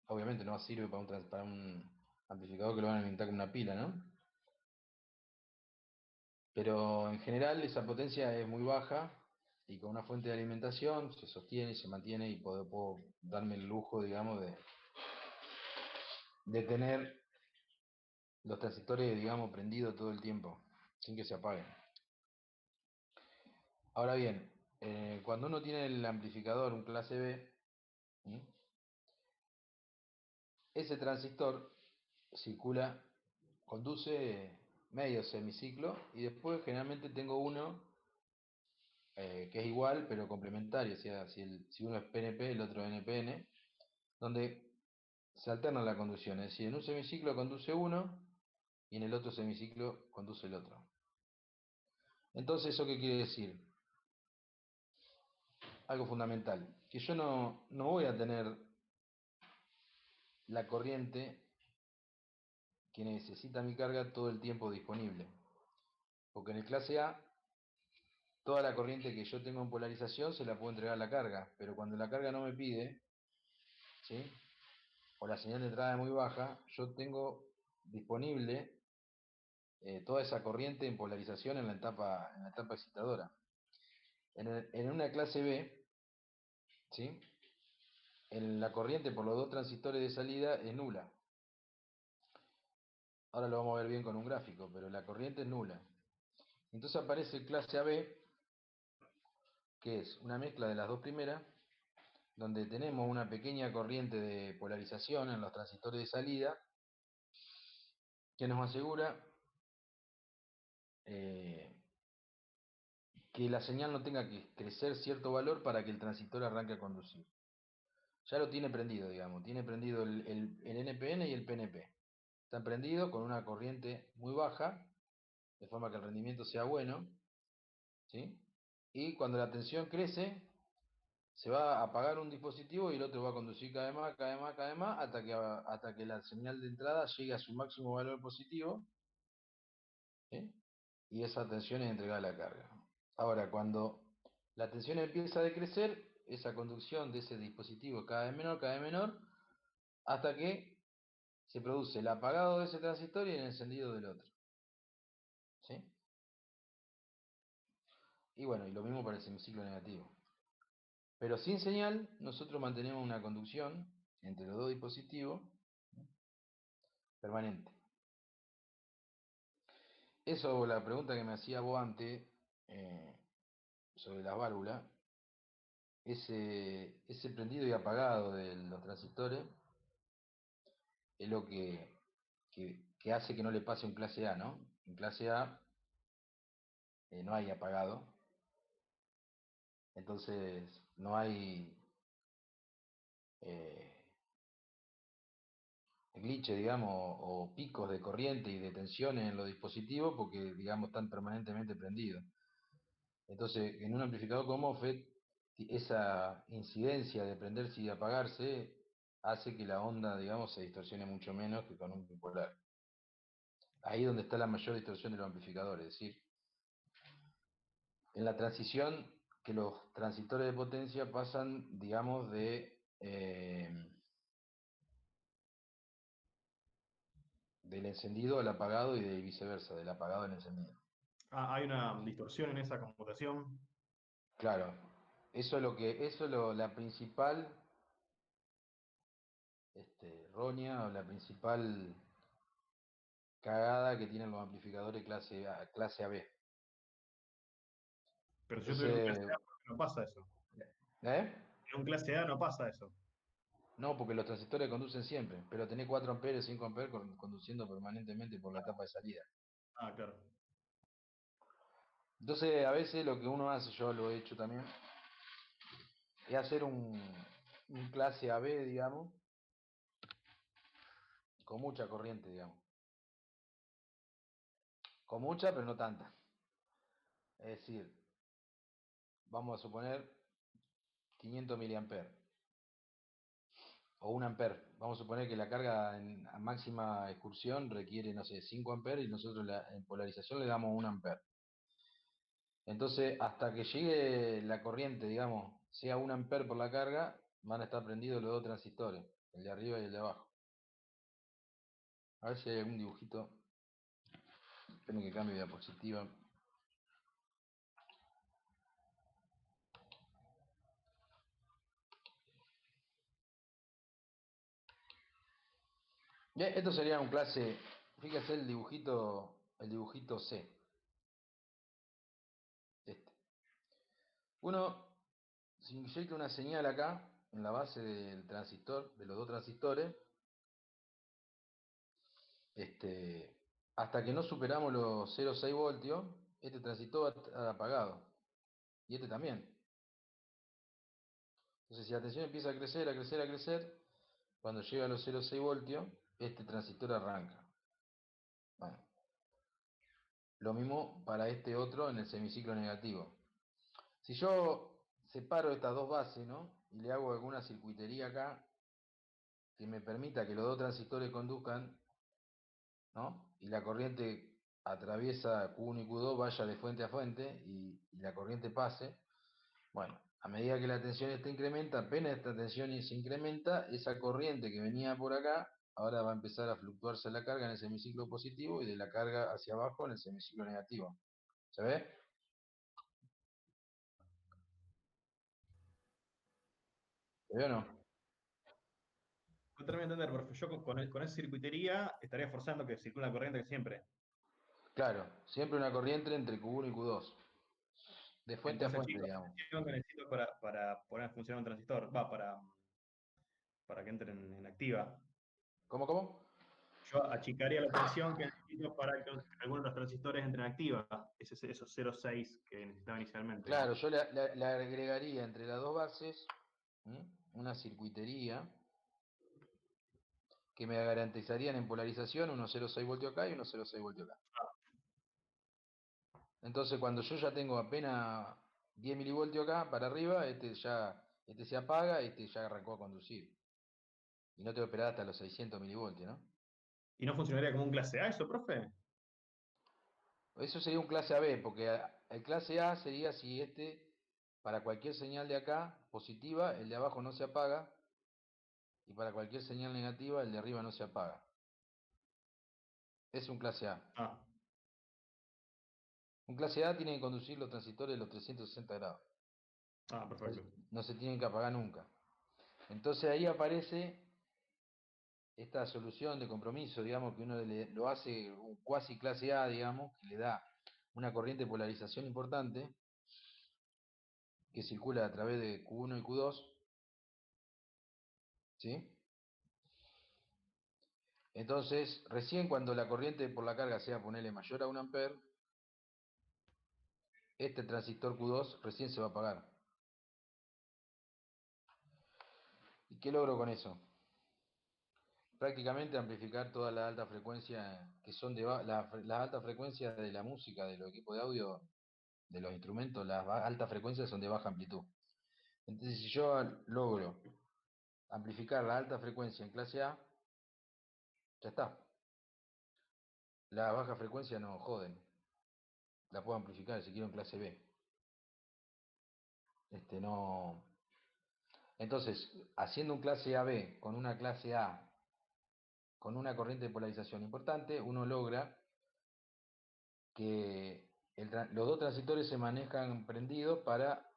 Obviamente no sirve para un amplificador que lo van a alimentar con una pila, ¿no? Pero en general esa potencia es muy baja y con una fuente de alimentación se sostiene y se mantiene y puedo darme el lujo, digamos, de tener los transistores, digamos, prendidos todo el tiempo, sin que se apaguen. Ahora bien, cuando uno tiene el amplificador, un clase B, ese transistor circula, conduce medio semiciclo y después generalmente tengo uno que es igual pero complementario, o sea, si uno es PNP, el otro NPN, donde se alterna la conducción, es decir, en un semiciclo conduce uno y en el otro semiciclo conduce el otro. Entonces, ¿eso qué quiere decir? Algo fundamental, que yo no voy a tener la corriente que necesita mi carga todo el tiempo disponible. Porque en el clase A, toda la corriente que yo tengo en polarización se la puedo entregar a la carga, pero cuando la carga no me pide, ¿sí? O la señal de entrada es muy baja, yo tengo disponible toda esa corriente en polarización en la etapa excitadora. En una clase B, ¿sí? La corriente por los dos transistores de salida es nula. Ahora lo vamos a ver bien con un gráfico, pero la corriente es nula. Entonces aparece el clase AB, que es una mezcla de las dos primeras, donde tenemos una pequeña corriente de polarización en los transistores de salida, que nos asegura que la señal no tenga que crecer cierto valor para que el transistor arranque a conducir. Ya lo tiene prendido, digamos, tiene prendido el NPN y el PNP. Están prendidos con una corriente muy baja, de forma que el rendimiento sea bueno, ¿sí? Y cuando la tensión crece, se va a apagar un dispositivo y el otro va a conducir cada vez más, cada vez más, cada vez más, hasta que la señal de entrada llegue a su máximo valor positivo, ¿sí? Y esa tensión es entregada a la carga. Ahora, cuando la tensión empieza a decrecer, esa conducción de ese dispositivo es cada vez menor, hasta que se produce el apagado de ese transistor y el encendido del otro. ¿Sí? Y bueno, y lo mismo para el semiciclo negativo. Pero sin señal, nosotros mantenemos una conducción entre los dos dispositivos permanente. Eso, la pregunta que me hacía vos antes, sobre las válvulas, ese prendido y apagado de los transistores, es lo que hace que no le pase un clase A, ¿no? En clase A no hay apagado, entonces no hay glitch, digamos, o picos de corriente y de tensiones en los dispositivos porque, digamos, están permanentemente prendidos. Entonces, en un amplificador como MOSFET, esa incidencia de prenderse y de apagarse hace que la onda, digamos, se distorsione mucho menos que con un bipolar. Ahí es donde está la mayor distorsión de los amplificadores, es decir, en la transición que los transistores de potencia pasan, digamos, del encendido al apagado y de viceversa, del apagado al encendido. Ah, hay una distorsión en esa computación. Claro, eso es la principal roña o la principal cagada que tienen los amplificadores clase AB. Pero si yo tuviera un clase Entonces, A, ¿por qué no pasa eso? ¿eh? En un clase A no pasa eso. No, porque los transistores conducen siempre, pero tenés 4 amperes, 5 amperes conduciendo permanentemente por la etapa de salida. Ah, claro. Entonces, a veces lo que uno hace, yo lo he hecho también, es hacer un clase AB, digamos, con mucha corriente, digamos. Con mucha, pero no tanta. Es decir, vamos a suponer 500 miliamperes o 1 amper. Vamos a suponer que la carga a máxima excursión requiere, no sé, 5 amperes y nosotros en polarización le damos 1 amper. Entonces, hasta que llegue la corriente, digamos, sea 1 amper por la carga, van a estar prendidos los dos transistores, el de arriba y el de abajo. A ver si hay algún dibujito. Esperen que cambie de diapositiva. Bien, esto sería un clase, fíjate el dibujito C. Este. Uno se inyecta una señal acá, en la base del transistor, de los dos transistores, hasta que no superamos los 0,6 voltios, este transistor va a estar apagado. Y este también. Entonces, si la tensión empieza a crecer, a crecer, a crecer, cuando llega a los 0,6 voltios, este transistor arranca. Bueno, lo mismo para este otro en el semiciclo negativo. Si yo separo estas dos bases, ¿no? Y le hago alguna circuitería acá que me permita que los dos transistores conduzcan, ¿no? Y la corriente atraviesa Q1 y Q2, vaya de fuente a fuente y la corriente pase. Bueno, a medida que la tensión esta incrementa, apenas esta tensión se incrementa, esa corriente que venía por acá, ahora va a empezar a fluctuarse la carga en el semiciclo positivo y de la carga hacia abajo en el semiciclo negativo. ¿Se ve? ¿Se ve o no? No termino de entender, profe. Yo con esa circuitería estaría forzando que circule la corriente que siempre. Claro, siempre una corriente entre Q1 y Q2. De fuente a Entonces, fuente, chicos, digamos. la tensión que necesito para poner a funcionar un transistor, para que entre en activa. ¿Cómo, cómo? Yo achicaría la tensión que necesito para que algunos de los transistores entren en activa. Esos 0,6 que necesitaba inicialmente. Claro, yo le agregaría entre las dos bases una circuitería que me garantizarían en polarización unos 0,6 voltios acá y unos 0,6 voltios acá. Entonces, cuando yo ya tengo apenas 10 milivoltios acá para arriba, este se apaga, este ya arrancó a conducir. Y no te voy a esperar hasta los 600 milivoltios, ¿no? ¿Y no funcionaría como un clase A eso, profe? Eso sería un clase AB, porque el clase A sería si para cualquier señal de acá positiva, el de abajo no se apaga, y para cualquier señal negativa, el de arriba no se apaga. Es un clase A. Ah, Un clase A tiene que conducir los transistores de los 360 grados. perfecto. No se tienen que apagar nunca. Entonces ahí aparece esta solución de compromiso, digamos, que uno lo hace un cuasi clase A, digamos, que le da una corriente de polarización importante, que circula a través de Q1 y Q2, ¿sí? Entonces, recién cuando la corriente por la carga sea, ponerle mayor a 1 ampere, este transistor Q2 recién se va a apagar. ¿Y qué logro con eso? Prácticamente amplificar toda la alta frecuencia que son las altas frecuencias de la música, de los equipos de audio, de los instrumentos, las altas frecuencias son de baja amplitud. Entonces, si yo logro amplificar la alta frecuencia en clase A, ya está. La baja frecuencia no joden. La puedo amplificar si quiero en clase B. No. Entonces, haciendo un clase AB con una clase A con una corriente de polarización importante, uno logra que los dos transistores se manejan prendidos para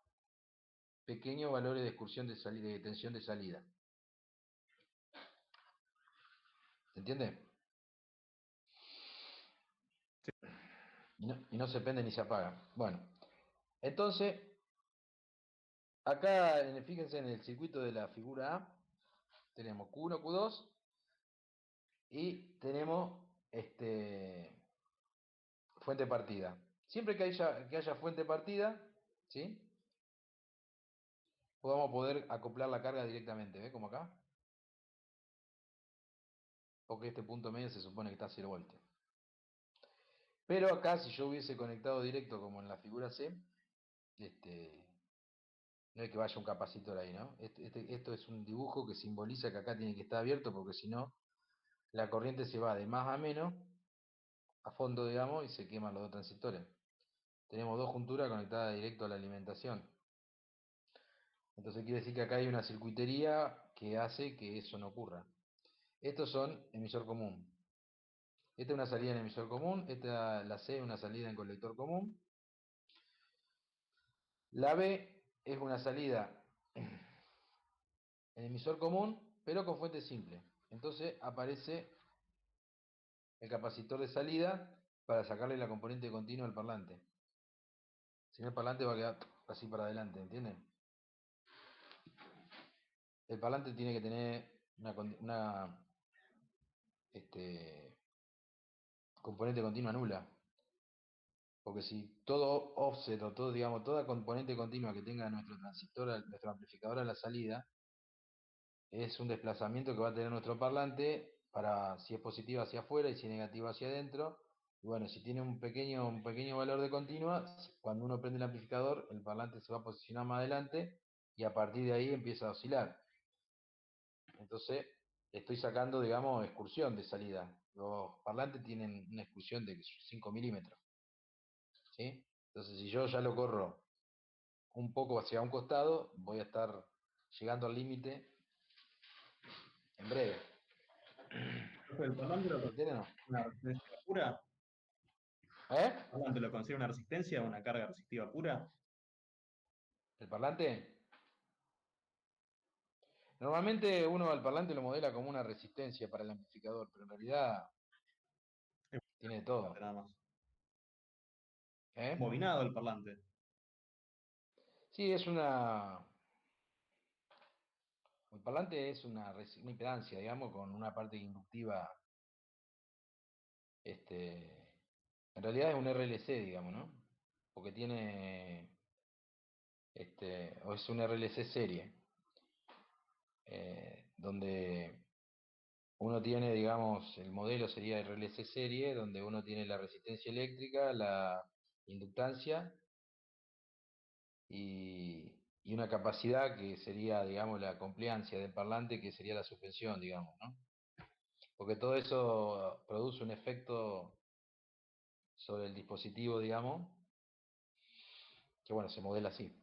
pequeños valores de excursión de tensión de salida. ¿Se entiende? Sí. Y no se prende ni se apaga. Bueno, entonces, acá, fíjense en el circuito de la figura A, tenemos Q1, Q2, y tenemos fuente partida. Siempre que haya fuente partida, ¿sí? Vamos a poder acoplar la carga directamente, ¿ves? Como acá. Porque este punto medio se supone que está a 0 voltios. Pero acá, si yo hubiese conectado directo como en la figura C, no hay que vaya un capacitor ahí, ¿no? Esto es un dibujo que simboliza que acá tiene que estar abierto, porque si no, la corriente se va de más a menos, a fondo, digamos, y se queman los dos transistores. Tenemos dos junturas conectadas directo a la alimentación. Entonces quiere decir que acá hay una circuitería que hace que eso no ocurra. Estos son emisor común. Esta es una salida en emisor común, la C es una salida en colector común. La B es una salida en emisor común, pero con fuente simple. Entonces aparece el capacitor de salida para sacarle la componente continua al parlante. Si no, el parlante va a quedar así para adelante, ¿entienden? El parlante tiene que tener una componente continua nula. Porque si todo offset o todo, digamos, toda componente continua que tenga nuestro transistor, nuestro amplificador a la salida, es un desplazamiento que va a tener nuestro parlante para si es positiva hacia afuera y si es negativa hacia adentro. Y bueno, si tiene un pequeño valor de continua, cuando uno prende el amplificador, el parlante se va a posicionar más adelante y a partir de ahí empieza a oscilar. Entonces, estoy sacando, digamos, excursión de salida. Los parlantes tienen una excursión de 5 milímetros. ¿Sí? Entonces, si yo ya lo corro un poco hacia un costado, voy a estar llegando al límite en breve. ¿El parlante lo ¿Entienden o no? considera una resistencia pura? ¿Eh? ¿El parlante lo considera una resistencia o una carga resistiva pura? ¿El parlante? Normalmente uno al parlante lo modela como una resistencia para el amplificador, pero en realidad tiene de todo. Nada más. ¿Eh? Bobinado el parlante. Sí, es una... El parlante es una impedancia, digamos, con una parte inductiva. En realidad es un RLC, digamos, ¿no? Porque tiene... o es un RLC serie, donde uno tiene, digamos, el modelo sería RLC serie, donde uno tiene la resistencia eléctrica, la inductancia y una capacidad que sería, digamos, la compliancia del parlante, que sería la suspensión, digamos, ¿no? Porque todo eso produce un efecto sobre el dispositivo, digamos, que bueno, se modela así.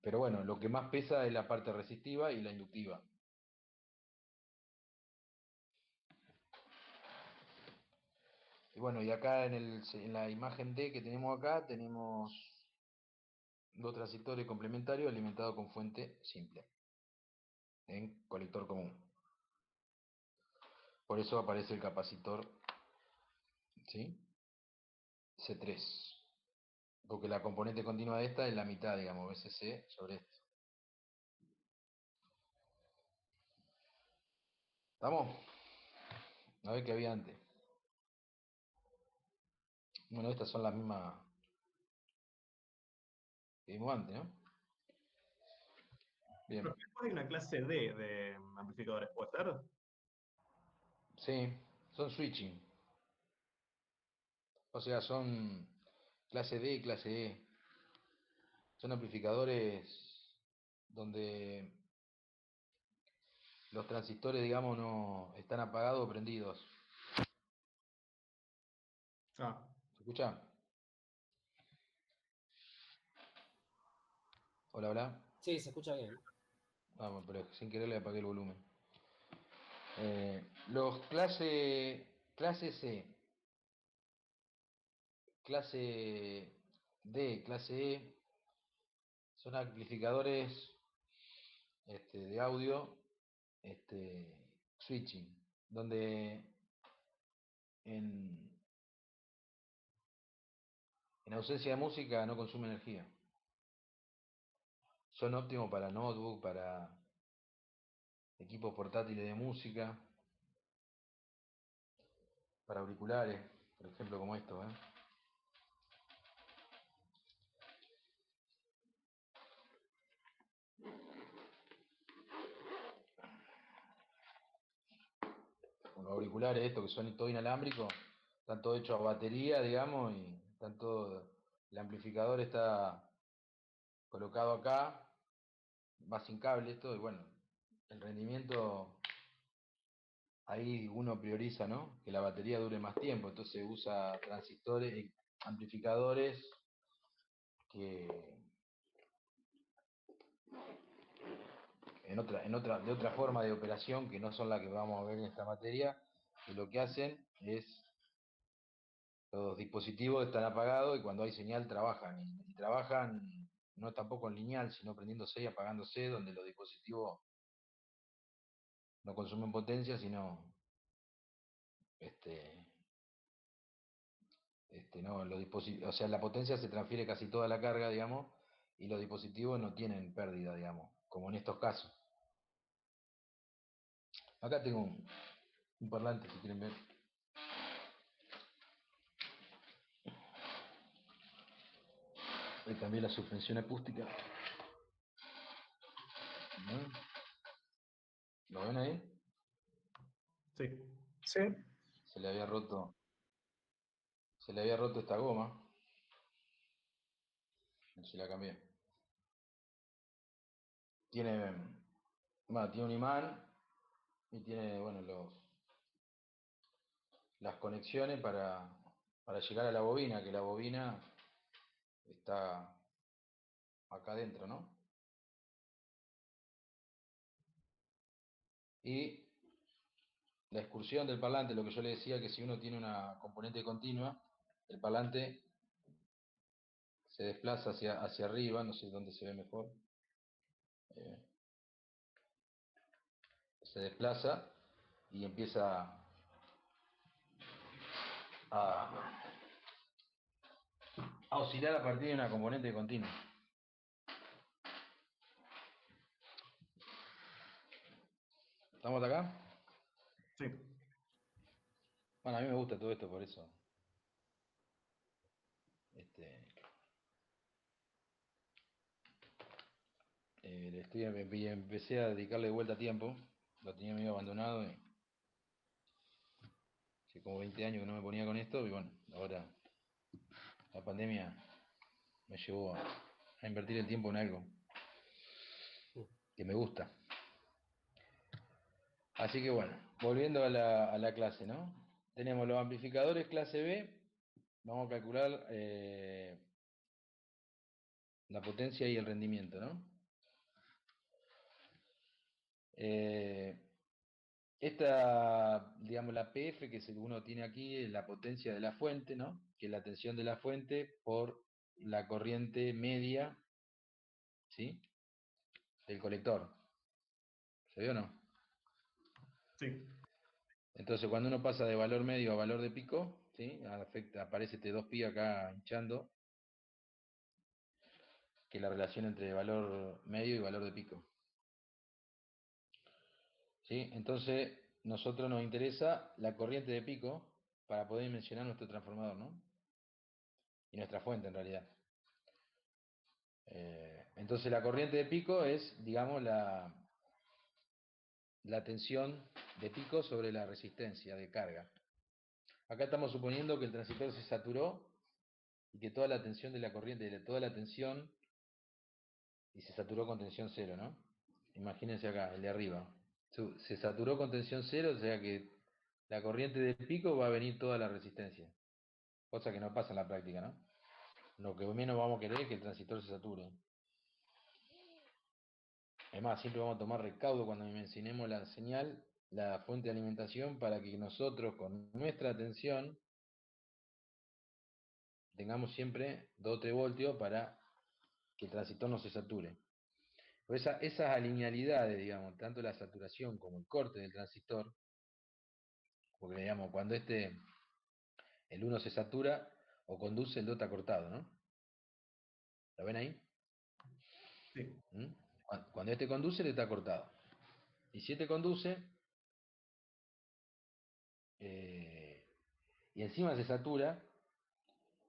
Pero bueno, lo que más pesa es la parte resistiva y la inductiva. Y bueno, y acá en la imagen D que tenemos acá, tenemos dos transistores complementarios alimentados con fuente simple, en colector común. Por eso aparece el capacitor, ¿sí? C3. Porque la componente continua de esta es la mitad, digamos, VCC sobre esto. ¿Estamos? A ver qué había antes. Bueno, estas son las mismas que vimos antes, ¿no? Bien. Pero después hay una clase D de amplificadores, ¿puede ser? Sí, son switching. O sea, son clase D y clase E. Son amplificadores donde los transistores, digamos, no están apagados o prendidos. Ah, ¿Se escucha? Hola, hola. Sí, se escucha bien. Vamos, pero sin querer le apagué el volumen. Los clase C, clase D, clase E, son amplificadores de audio switching, donde en ausencia de música no consume energía. Son óptimos para notebook, para equipos portátiles de música, para auriculares, por ejemplo, como estos. Los auriculares estos que son todo inalámbricos, están todo hechos a batería, digamos, y están todo, el amplificador está colocado acá, va sin cable esto, y bueno, el rendimiento, ahí uno prioriza, ¿no? Que la batería dure más tiempo, entonces usa transistores, amplificadores que de otra forma de operación que no son las que vamos a ver en esta materia, que lo que hacen es, los dispositivos están apagados y cuando hay señal trabajan, y trabajan no tampoco en lineal, sino prendiéndose y apagándose, donde los dispositivos no consumen potencia, sino no, los dispositivos, o sea, la potencia se transfiere casi toda la carga, digamos, y los dispositivos no tienen pérdida, digamos, como en estos casos. Acá tengo un parlante, si quieren ver. Le cambié la suspensión acústica. ¿Lo ven ahí? sí. Sí. Se le había roto esta goma. Se la cambié. Tiene un imán y tiene, bueno, las conexiones para llegar a la bobina, que la bobina está acá adentro, ¿no? Y la excursión del parlante, lo que yo le decía, que si uno tiene una componente continua, el parlante se desplaza hacia arriba, no sé dónde se ve mejor. Se desplaza y empieza a oscilar a partir de una componente continua. ¿Estamos acá? Sí. Bueno, a mí me gusta todo esto, por eso. Empecé a dedicarle de vuelta tiempo. Lo tenía medio abandonado y hace como 20 años que no me ponía con esto y bueno, ahora la pandemia me llevó a invertir el tiempo en algo que me gusta. Así que bueno, volviendo a la clase, ¿no? Tenemos los amplificadores clase B, vamos a calcular la potencia y el rendimiento, ¿no? Esta, digamos, la PF que uno tiene aquí es la potencia de la fuente, ¿no? Que es la tensión de la fuente por la corriente media, ¿sí? Del colector. ¿Se vio o no? Sí. Entonces, cuando uno pasa de valor medio a valor de pico, ¿sí? Aparece este 2pi acá hinchando, que es la relación entre valor medio y valor de pico. ¿Sí? Entonces, nosotros nos interesa la corriente de pico para poder dimensionar nuestro transformador, ¿no? Y nuestra fuente en realidad. Entonces la corriente de pico es, digamos, la tensión de pico sobre la resistencia de carga. Acá estamos suponiendo que el transistor se saturó y que toda la tensión de la corriente, toda la tensión, y se saturó con tensión cero, ¿no? Imagínense acá, el de arriba. Se saturó con tensión cero, o sea que la corriente de pico va a venir toda la resistencia. Cosa que no pasa en la práctica, ¿no? Lo que menos vamos a querer es que el transistor se sature. Además, siempre vamos a tomar recaudo cuando dimensionemos la señal, la fuente de alimentación, para que nosotros con nuestra tensión tengamos siempre 2 o 3 voltios para que el transistor no se sature. Pues esas alinealidades, digamos, tanto la saturación como el corte del transistor, porque digamos, cuando el 1 se satura o conduce, el 2 está cortado, ¿no? ¿Lo ven ahí? Sí. Cuando este conduce, le está cortado. Y si este conduce, y encima se satura,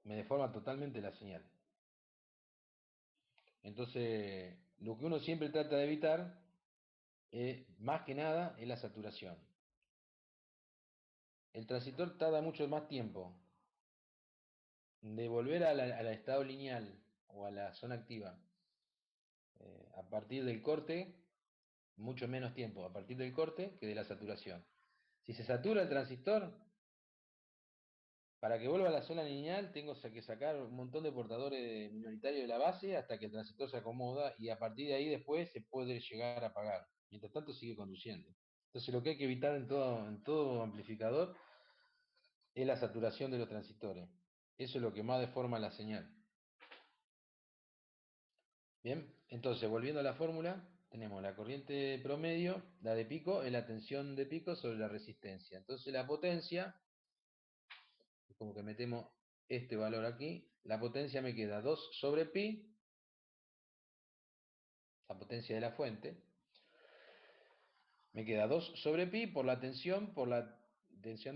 me deforma totalmente la señal. Entonces, lo que uno siempre trata de evitar, más que nada, es la saturación. El transistor tarda mucho más tiempo de volver al estado lineal o a la zona activa a partir del corte, mucho menos tiempo a partir del corte que de la saturación. Si se satura el transistor, para que vuelva a la zona lineal tengo que sacar un montón de portadores minoritarios de la base hasta que el transistor se acomoda, y a partir de ahí después se puede llegar a apagar. Mientras tanto sigue conduciendo. Entonces lo que hay que evitar en todo amplificador es la saturación de los transistores. Eso es lo que más deforma la señal. Bien, entonces volviendo a la fórmula, tenemos la corriente promedio, la de pico, es la tensión de pico sobre la resistencia. Entonces la potencia, como que metemos este valor aquí, la potencia me queda 2 sobre pi, la potencia de la fuente, me queda 2 sobre pi por la tensión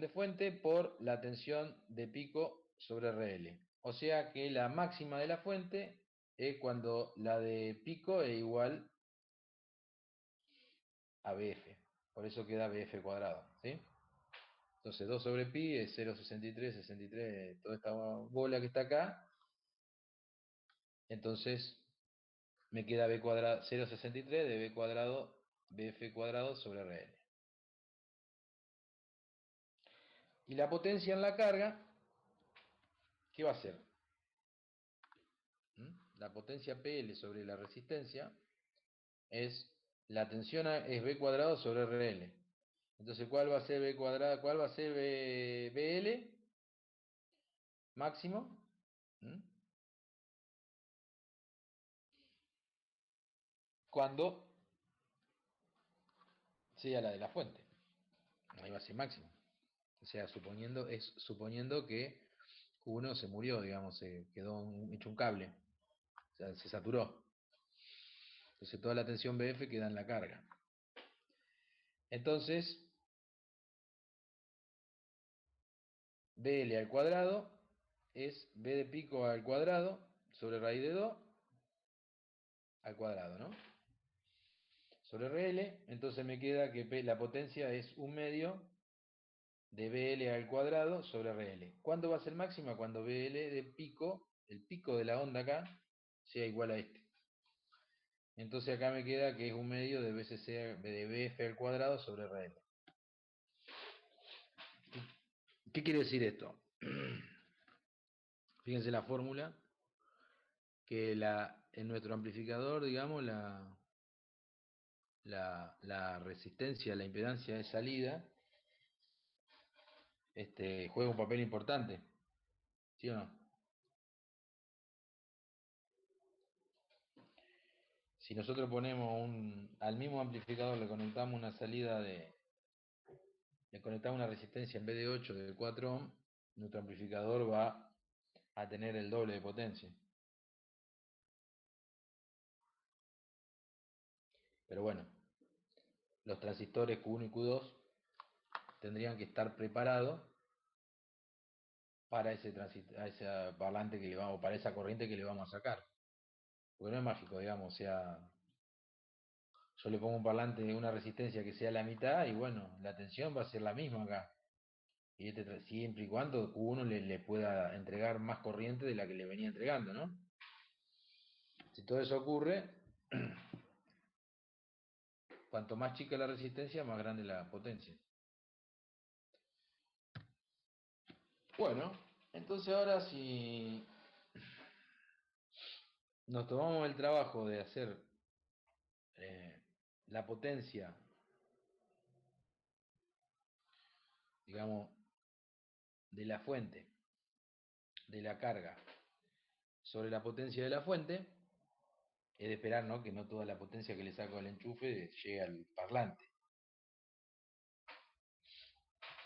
de fuente, por la tensión de pico sobre RL. O sea que la máxima de la fuente es cuando la de pico es igual a BF. Por eso queda BF cuadrado, ¿sí? Entonces 2 sobre pi es 0,63, 63, toda esta bola que está acá. Entonces me queda b cuadrado, 0,63 de b cuadrado, BF cuadrado sobre RL. Y la potencia en la carga, ¿qué va a ser? La potencia PL sobre la resistencia es, la tensión es b cuadrado sobre RL. Entonces, ¿cuál va a ser b cuadrado? ¿Cuál va a ser BL? Máximo. Cuando sea la de la fuente. Ahí va a ser máximo. O sea, suponiendo que uno se murió, digamos, se quedó hecho un cable. O sea, se saturó. Entonces toda la tensión BF queda en la carga. Entonces, BL al cuadrado es B de pico al cuadrado sobre raíz de 2 al cuadrado, ¿no? Sobre RL, entonces me queda que la potencia es 1/2 de BL al cuadrado sobre RL. ¿Cuándo va a ser máxima? Cuando BL de pico, el pico de la onda acá, sea igual a este. Entonces acá me queda que es 1/2 de BCC de BF al cuadrado sobre RL. ¿Qué quiere decir esto? Fíjense la fórmula, que en nuestro amplificador, digamos, la resistencia, la impedancia de salida, juega un papel importante, ¿sí o no? Si nosotros ponemos al mismo amplificador le conectamos una salida le conectamos una resistencia en vez de 8 de 4 ohm, nuestro amplificador va a tener el doble de potencia. Pero bueno, los transistores Q1 y Q2 tendrían que estar preparados para ese parlante que le vamos, para esa corriente que le vamos a sacar. Porque no es mágico, digamos, o sea, yo le pongo un parlante, una resistencia que sea la mitad, y bueno, la tensión va a ser la misma acá. Y siempre y cuando Q1 le pueda entregar más corriente de la que le venía entregando, ¿no? Si todo eso ocurre, cuanto más chica la resistencia, más grande la potencia. Bueno, entonces ahora si nos tomamos el trabajo de hacer la potencia, digamos, de la fuente, de la carga, sobre la potencia de la fuente, es de esperar, ¿no?, que no toda la potencia que le saco al enchufe llegue al parlante.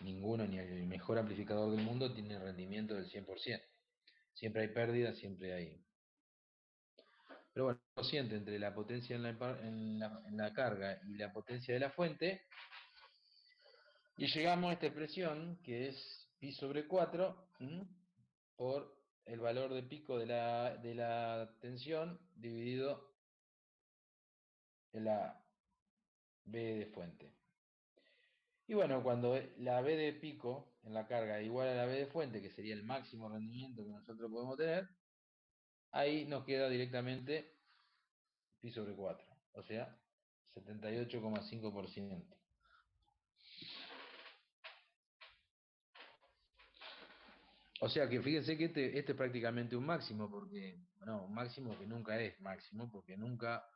Ninguno, ni el mejor amplificador del mundo, tiene rendimiento del 100%. Siempre hay pérdidas, siempre hay... Pero bueno, cociente entre la potencia en la carga y la potencia de la fuente, y llegamos a esta expresión que es pi sobre 4 por el valor de pico de la tensión dividido en la B de fuente. Y bueno, cuando la B de pico en la carga es igual a la B de fuente, que sería el máximo rendimiento que nosotros podemos tener, ahí nos queda directamente pi sobre 4, o sea, 78,5%. O sea que fíjense que este es prácticamente un máximo, porque, no, un máximo que nunca es máximo, porque nunca,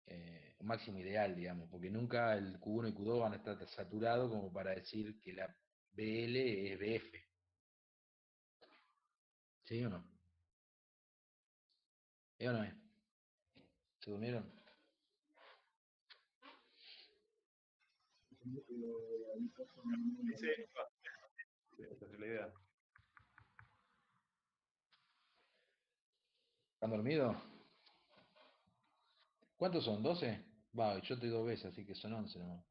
un máximo ideal, digamos, porque nunca el Q1 y Q2 van a estar saturados como para decir que la BL es BF. ¿Sí o no? ¿Sí o no es? ¿Se durmieron? Sí, esa es la idea. ¿Están dormidos? ¿Cuántos son? ¿12? Va, yo estoy 2 veces, así que son 11 nomás.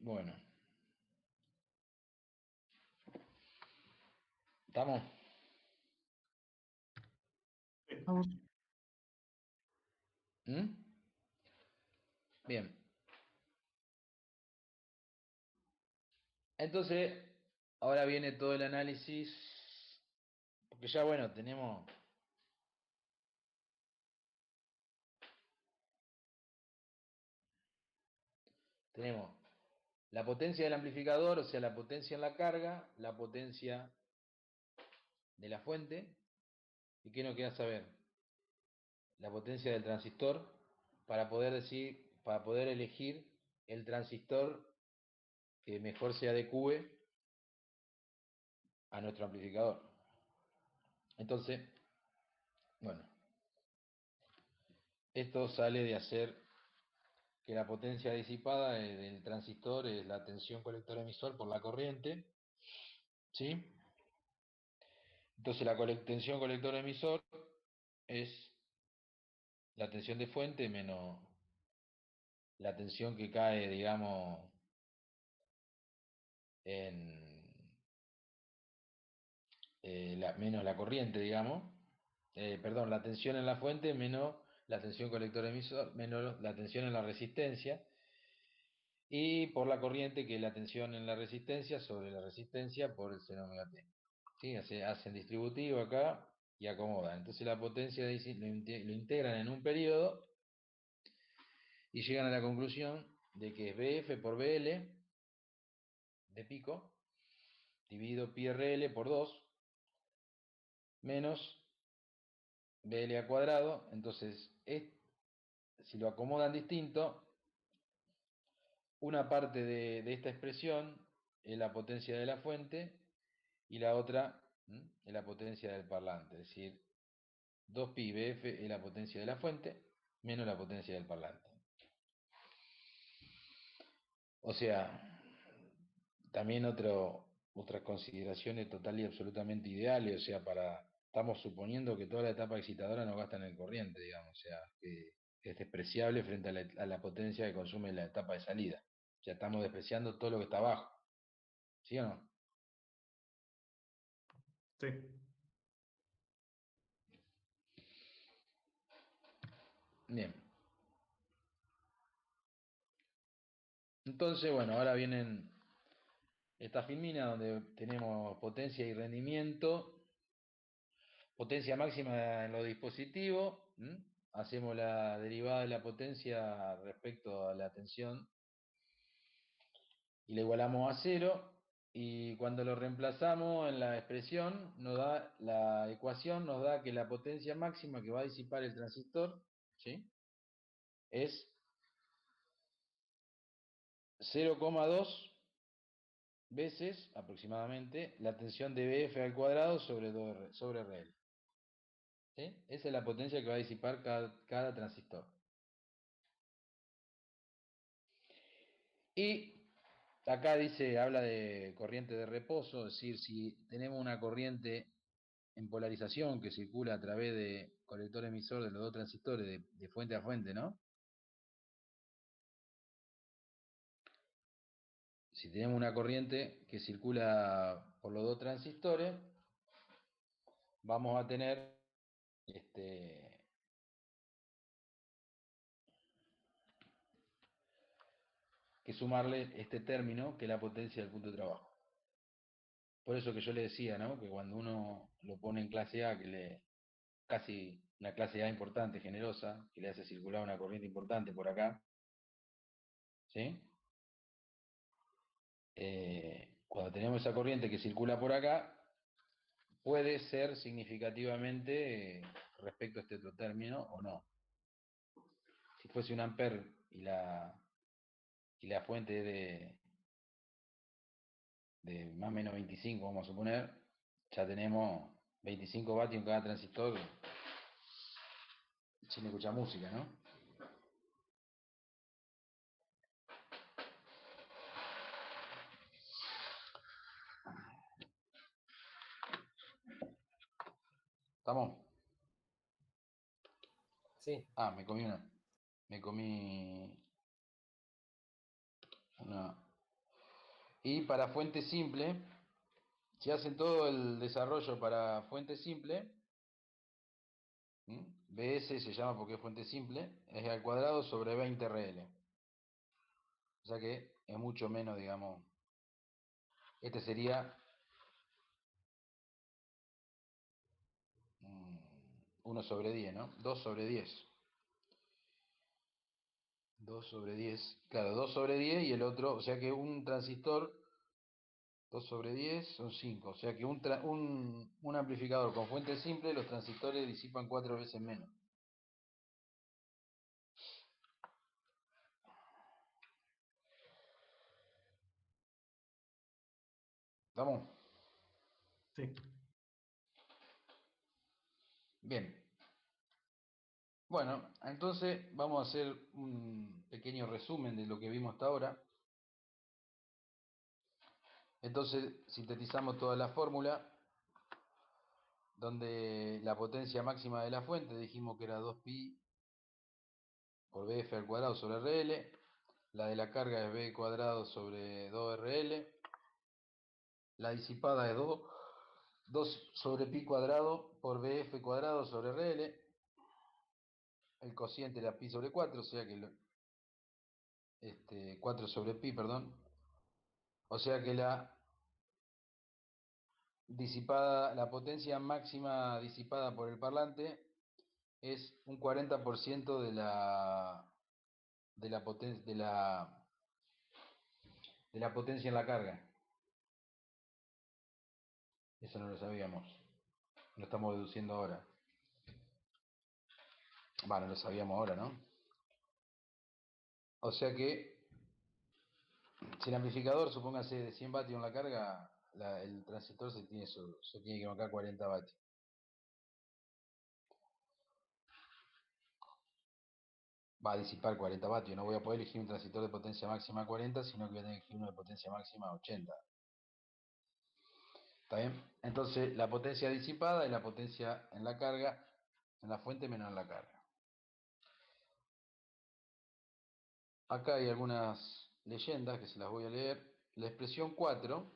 Bueno. ¿Estamos? ¿Mm? Bien. Entonces, ahora viene todo el análisis, porque ya, bueno, tenemos la potencia del amplificador, o sea, la potencia en la carga, la potencia de la fuente, ¿y qué nos queda saber? La potencia del transistor, para poder elegir el transistor que mejor se adecue a nuestro amplificador. Entonces, bueno, esto sale de hacer que la potencia disipada del transistor es la tensión colector-emisor por la corriente, ¿sí? Entonces la tensión colector-emisor es la tensión de fuente menos la tensión que cae, digamos, menos la corriente, digamos. Perdón, la tensión en la fuente menos la tensión colector-emisor, menos la tensión en la resistencia, y por la corriente, que es la tensión en la resistencia sobre la resistencia por el seno omega t. ¿Sí? Hacen distributivo acá y acomodan. Entonces la potencia lo integran en un periodo y llegan a la conclusión de que es BF por BL de pico dividido pi RL por 2 menos BL al cuadrado. Entonces, si lo acomodan distinto, una parte de esta expresión es la potencia de la fuente y la otra es la potencia del parlante. Es decir, 2pi BF es la potencia de la fuente menos la potencia del parlante. O sea, también otro otras consideraciones total y absolutamente ideales, o sea, estamos suponiendo que toda la etapa excitadora no gasta en el corriente, digamos, o sea, que es despreciable frente a la potencia que consume la etapa de salida. O sea, estamos despreciando todo lo que está abajo. ¿Sí o no? Sí. Bien. Entonces, bueno, ahora vienen estas filminas donde tenemos potencia y rendimiento, potencia máxima en los dispositivos, hacemos la derivada de la potencia respecto a la tensión y la igualamos a 0, y cuando lo reemplazamos en la expresión, nos da la ecuación, nos da que la potencia máxima que va a disipar el transistor, ¿sí?, es 0,2 veces aproximadamente la tensión de BF al cuadrado sobre RL. ¿Sí? Esa es la potencia que va a disipar cada transistor. Y acá dice, habla de corriente de reposo, es decir, si tenemos una corriente en polarización que circula a través de colector emisor de los dos transistores de fuente a fuente, ¿no? Si tenemos una corriente que circula por los dos transistores, vamos a tener que sumarle este término, que es la potencia del punto de trabajo. Por eso que yo le decía, ¿no?, que cuando uno lo pone en clase A, casi una clase A importante, generosa, que le hace circular una corriente importante por acá, ¿sí? Cuando tenemos esa corriente que circula por acá, puede ser significativamente respecto a este otro término o no. Si fuese un amper y la fuente de más o menos 25, vamos a suponer, ya tenemos 25 vatios en cada transistor sin escuchar música, ¿no? ¿Estamos? Sí, Ah, me comí una. Y para fuente simple, si hacen todo el desarrollo para fuente simple, BS se llama porque es fuente simple, es al cuadrado sobre 20 RL. O sea que es mucho menos, digamos. Este sería 1 sobre 10, ¿no? 2 sobre 10. 2 sobre 10. Claro, 2 sobre 10 y el otro, o sea que un transistor, 2 sobre 10 son 5. O sea que un amplificador con fuente simple, los transistores disipan 4 veces menos. ¿Estamos? Sí. Bien. Bueno, entonces vamos a hacer un pequeño resumen de lo que vimos hasta ahora. Entonces sintetizamos toda la fórmula, donde la potencia máxima de la fuente dijimos que era 2pi por BF al cuadrado sobre RL, la de la carga es B cuadrado sobre 2RL, la disipada es 2 sobre pi cuadrado por BF cuadrado sobre RL, el cociente era pi sobre 4, o sea que 4 sobre pi, perdón, o sea que la potencia máxima disipada por el parlante es un 40% de la potencia en la carga. Eso no lo sabíamos. Lo estamos deduciendo ahora. Bueno, lo sabíamos ahora, ¿no? O sea que si el amplificador, supóngase, de 100 vatios en la carga, el transistor se tiene que marcar 40 vatios. Va a disipar 40 vatios. No voy a poder elegir un transistor de potencia máxima 40, sino que voy a tener que elegir uno de potencia máxima 80. ¿Está bien? Entonces, la potencia disipada es la potencia en la carga, en la fuente menos en la carga. Acá hay algunas leyendas que se las voy a leer. La expresión 4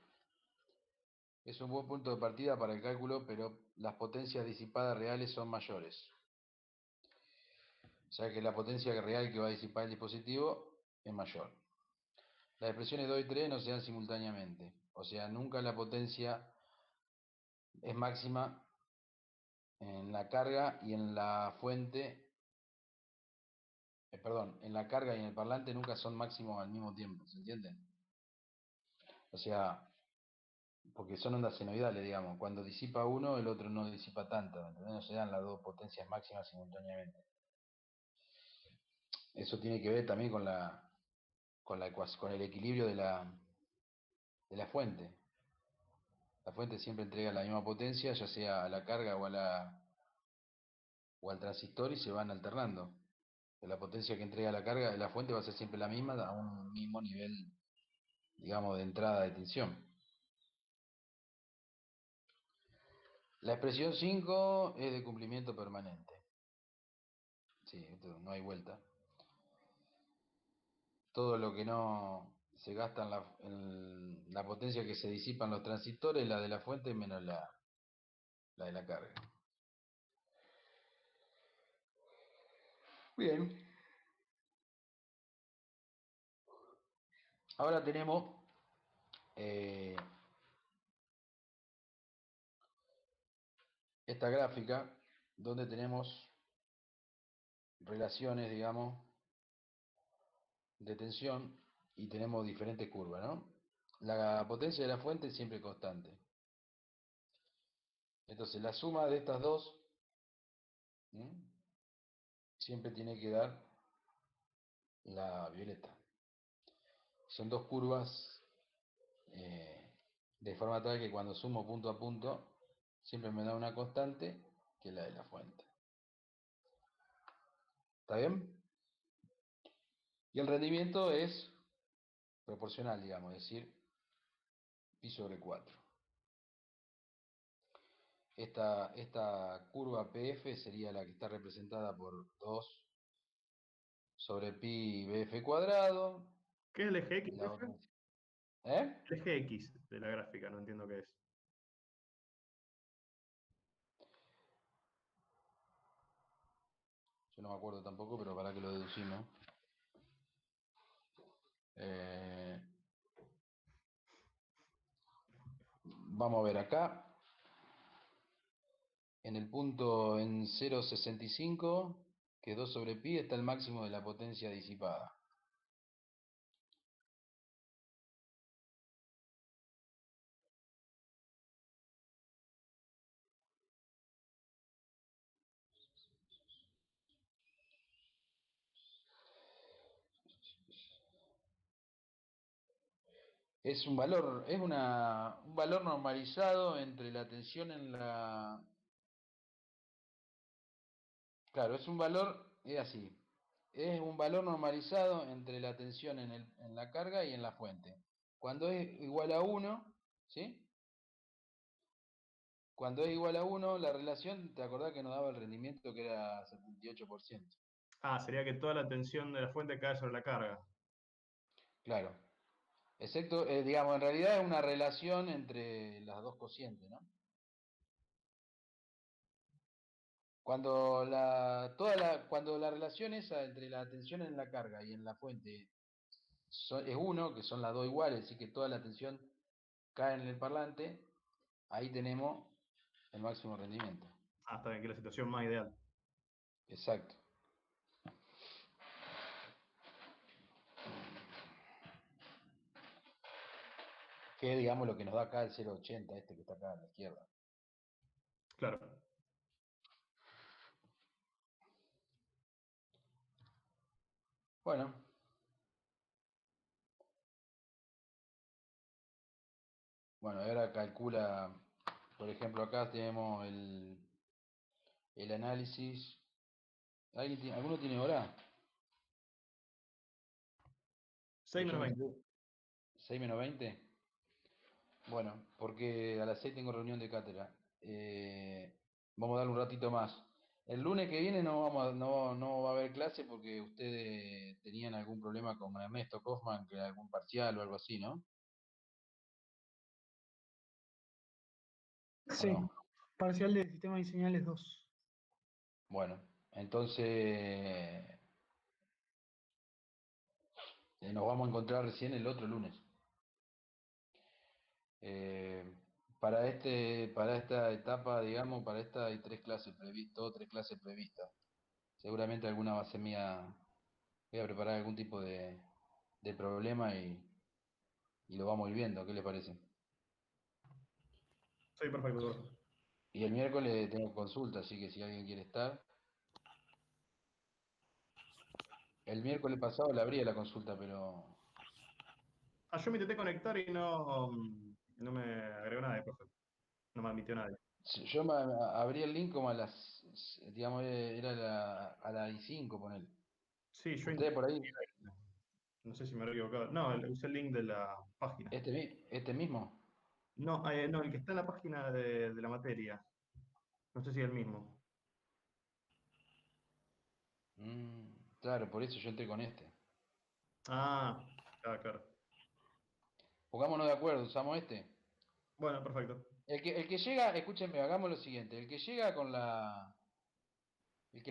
es un buen punto de partida para el cálculo, pero las potencias disipadas reales son mayores. O sea que la potencia real que va a disipar el dispositivo es mayor. Las expresiones 2 y 3 no se dan simultáneamente. O sea, nunca la potencia es máxima en la carga y en la fuente. Perdón, en la carga y en el parlante nunca son máximos al mismo tiempo. ¿Se entiende? O sea, porque son ondas senoidales, digamos. Cuando disipa uno, el otro no disipa tanto. ¿Entendés? No se dan las dos potencias máximas simultáneamente. Eso tiene que ver también con con el equilibrio de la fuente. La fuente siempre entrega la misma potencia, ya sea a la carga o al transistor, y se van alternando. La potencia que entrega la carga de la fuente va a ser siempre la misma a un mismo nivel, digamos, de entrada de tensión. La expresión 5 es de cumplimiento permanente. Sí, esto no hay vuelta. Todo lo que no se gasta en la potencia que se disipa en los transistores, la de la fuente menos la de la carga. Bien. Ahora tenemos esta gráfica donde tenemos relaciones, digamos, de tensión y tenemos diferentes curvas, ¿no? La potencia de la fuente es siempre constante. Entonces la suma de estas dos siempre tiene que dar la violeta. Son dos curvas de forma tal que cuando sumo punto a punto siempre me da una constante que es la de la fuente. ¿Está bien? Y el rendimiento es proporcional, digamos, es decir, pi sobre 4. Esta curva PF sería la que está representada por 2 sobre pi bf cuadrado. ¿Qué es el eje X, Y la profe? otra... ¿Eh? El eje X de la gráfica, no entiendo qué es. Yo no me acuerdo tampoco, pero para que lo deducimos. Vamos a ver acá. En el punto en 0,65, que es 2 sobre pi, está el máximo de la potencia disipada. Es un valor, un valor normalizado entre la tensión en la... Claro, es un valor, es así. Es un valor normalizado entre la tensión en la carga y en la fuente. Cuando es igual a 1, ¿sí? Cuando es igual a 1, la relación, ¿te acordás que nos daba el rendimiento que era 78%? Ah, sería que toda la tensión de la fuente cae sobre la carga. Claro. Excepto, digamos, en realidad es una relación entre las dos cocientes, ¿no? Cuando cuando la relación esa entre la tensión en la carga y en la fuente es 1, que son las dos iguales, así que toda la tensión cae en el parlante, ahí tenemos el máximo rendimiento. Ah, está bien, que es la situación más ideal. Exacto. Que es, digamos, lo que nos da acá el 0,80, este que está acá a la izquierda. Claro. Bueno. Bueno, ahora calcula, por ejemplo, acá tenemos el análisis. ¿Alguno tiene hora? 6 menos 20. 6 menos 20. Bueno, porque a las 6 tengo reunión de cátedra. Vamos a darle un ratito más. El lunes que viene no va a haber clase porque ustedes tenían algún problema con Ernesto Kaufman, que algún parcial o algo así, ¿no? ¿O Sí, no? parcial de sistemas y señales 2. Bueno, entonces nos vamos a encontrar recién el otro lunes. Para esta etapa, digamos, para esta hay 3 clases previstas, 3 clases previstas. Seguramente alguna va a ser mía, voy a preparar algún tipo de problema y lo vamos a ir viendo, ¿qué les parece? Sí, perfecto, profe. Y el miércoles tengo consulta, así que si alguien quiere estar. El miércoles pasado le abría la consulta, pero Yo me intenté conectar y no me agregó nadie, profe. No me admitió nadie. yo abrí el link como a las, digamos, era a las 5, ponele. Sí, yo ¿Ustedes por ahí? no sé si me habré equivocado. No, usé el link de la página. ¿Este mismo? No, no, el que está en la página de la materia. No sé si es el mismo. Claro, por eso yo entré con este. Ah, claro. Pongámonos de acuerdo, usamos este. Bueno, perfecto. El que llega, escúchenme, hagamos lo siguiente. El que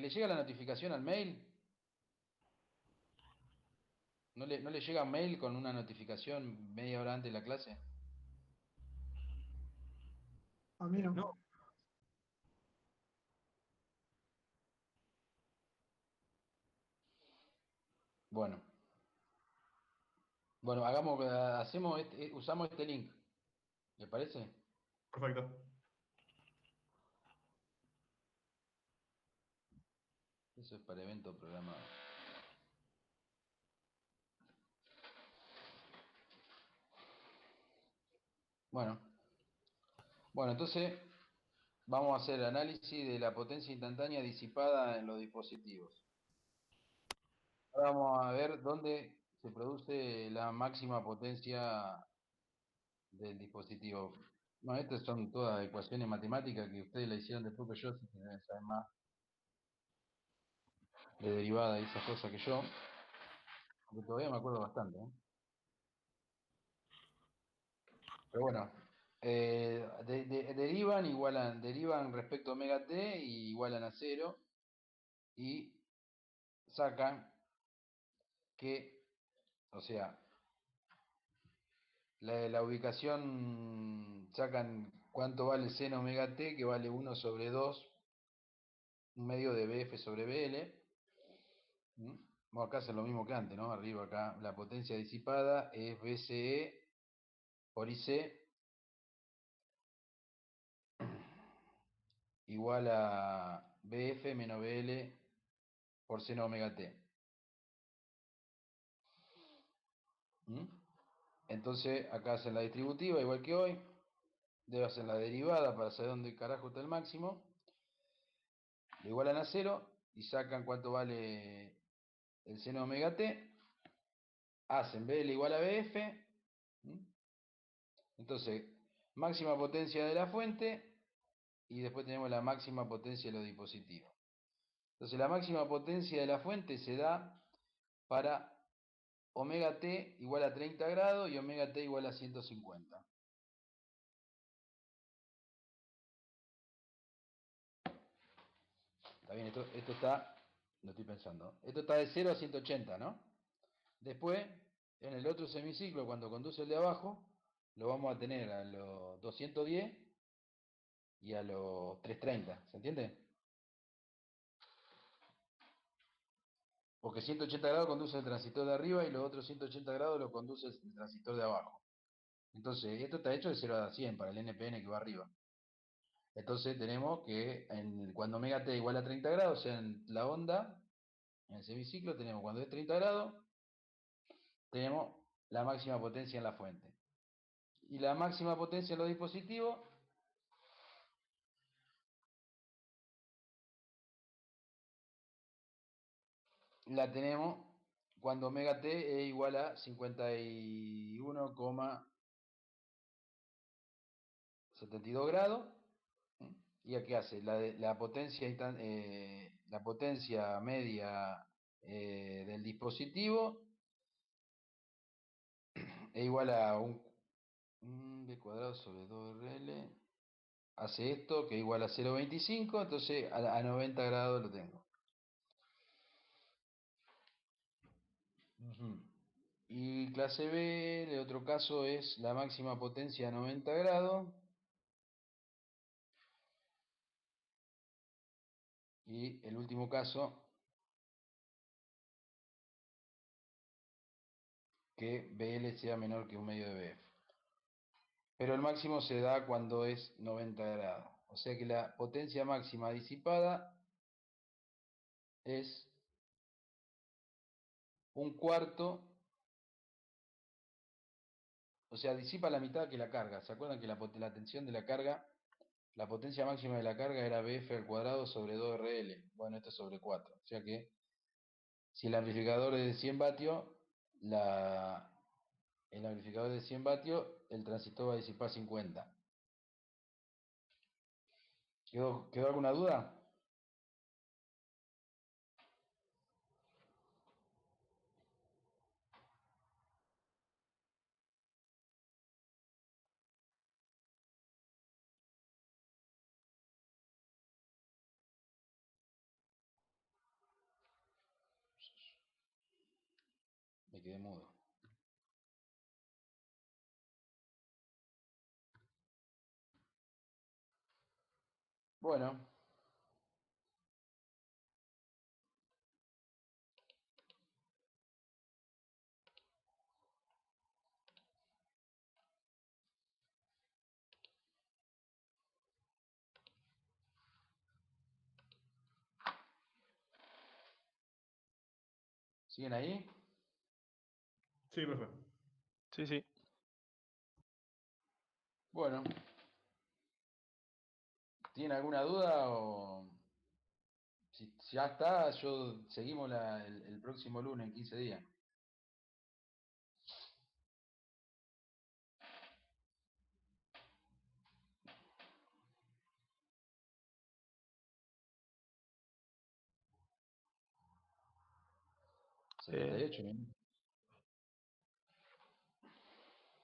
le llega la notificación al mail, ¿no le llega un mail con una notificación media hora antes de la clase? A mí no. No, Bueno, usamos este link. ¿Le parece? perfecto. Eso es para evento programado. Bueno, entonces vamos a hacer análisis de la potencia instantánea disipada en los dispositivos. Ahora vamos a ver dónde se produce la máxima potencia del dispositivo. Bueno, estas son todas ecuaciones matemáticas que ustedes la hicieron de propio yo, si deben saber más de derivada y esas cosas que yo, porque todavía me acuerdo bastante, ¿eh? Pero bueno, derivan respecto a omega t y igualan a 0 y sacan que, o sea, la ubicación, sacan cuánto vale seno omega t, que vale 1 sobre 2, un medio de bf sobre bl. Bueno, acá es lo mismo que antes, ¿no? Arriba acá la potencia disipada es bce por ic igual a bf menos bl por seno omega t. Entonces acá hacen la distributiva igual que hoy, debe hacer la derivada para saber dónde carajo está el máximo, lo igualan a 0 y sacan cuánto vale el seno omega t, hacen BL igual a BF, entonces máxima potencia de la fuente y después tenemos la máxima potencia de los dispositivos. Entonces la máxima potencia de la fuente se da para omega t igual a 30 grados y omega t igual a 150. Está bien, esto está, lo estoy pensando, esto está de 0 a 180, ¿no? Después, en el otro semiciclo, cuando conduce el de abajo, lo vamos a tener a los 210 y a los 330, ¿se entiende? Porque 180 grados conduce el transistor de arriba y los otros 180 grados lo conduce el transistor de abajo. Entonces, esto está hecho de 0 a 100 para el NPN que va arriba. Entonces tenemos que cuando omega t igual a 30 grados, o sea, en la onda, en el semiciclo, tenemos cuando es 30 grados, tenemos la máxima potencia en la fuente. Y la máxima potencia en los dispositivos la tenemos cuando omega t es igual a 51,5 72 grados. ¿Y aquí hace? La potencia, la potencia media del dispositivo es igual a un b cuadrado sobre 2RL. Hace esto, que es igual a 0,25, entonces a 90 grados lo tengo. Y clase B, el otro caso es la máxima potencia a 90 grados. Y el último caso, que BL sea menor que un medio de BF. Pero el máximo se da cuando es 90 grados. O sea que la potencia máxima disipada es un cuarto, o sea, disipa la mitad que la carga. ¿Se acuerdan que la tensión de la carga, la potencia máxima de la carga era BF al cuadrado sobre 2RL? Bueno, esto es sobre 4. O sea que si el amplificador es de 100 vatios, el amplificador de 100 vatios, el transistor va a disipar 50. ¿Quedó alguna duda? Me quedé mudo. Bueno. ¿Siguen ahí? Sí, profe. Sí, sí. Bueno. ¿Tienen alguna duda o si ya está, seguimos el próximo lunes en 15 días? Eh, 78 minutos.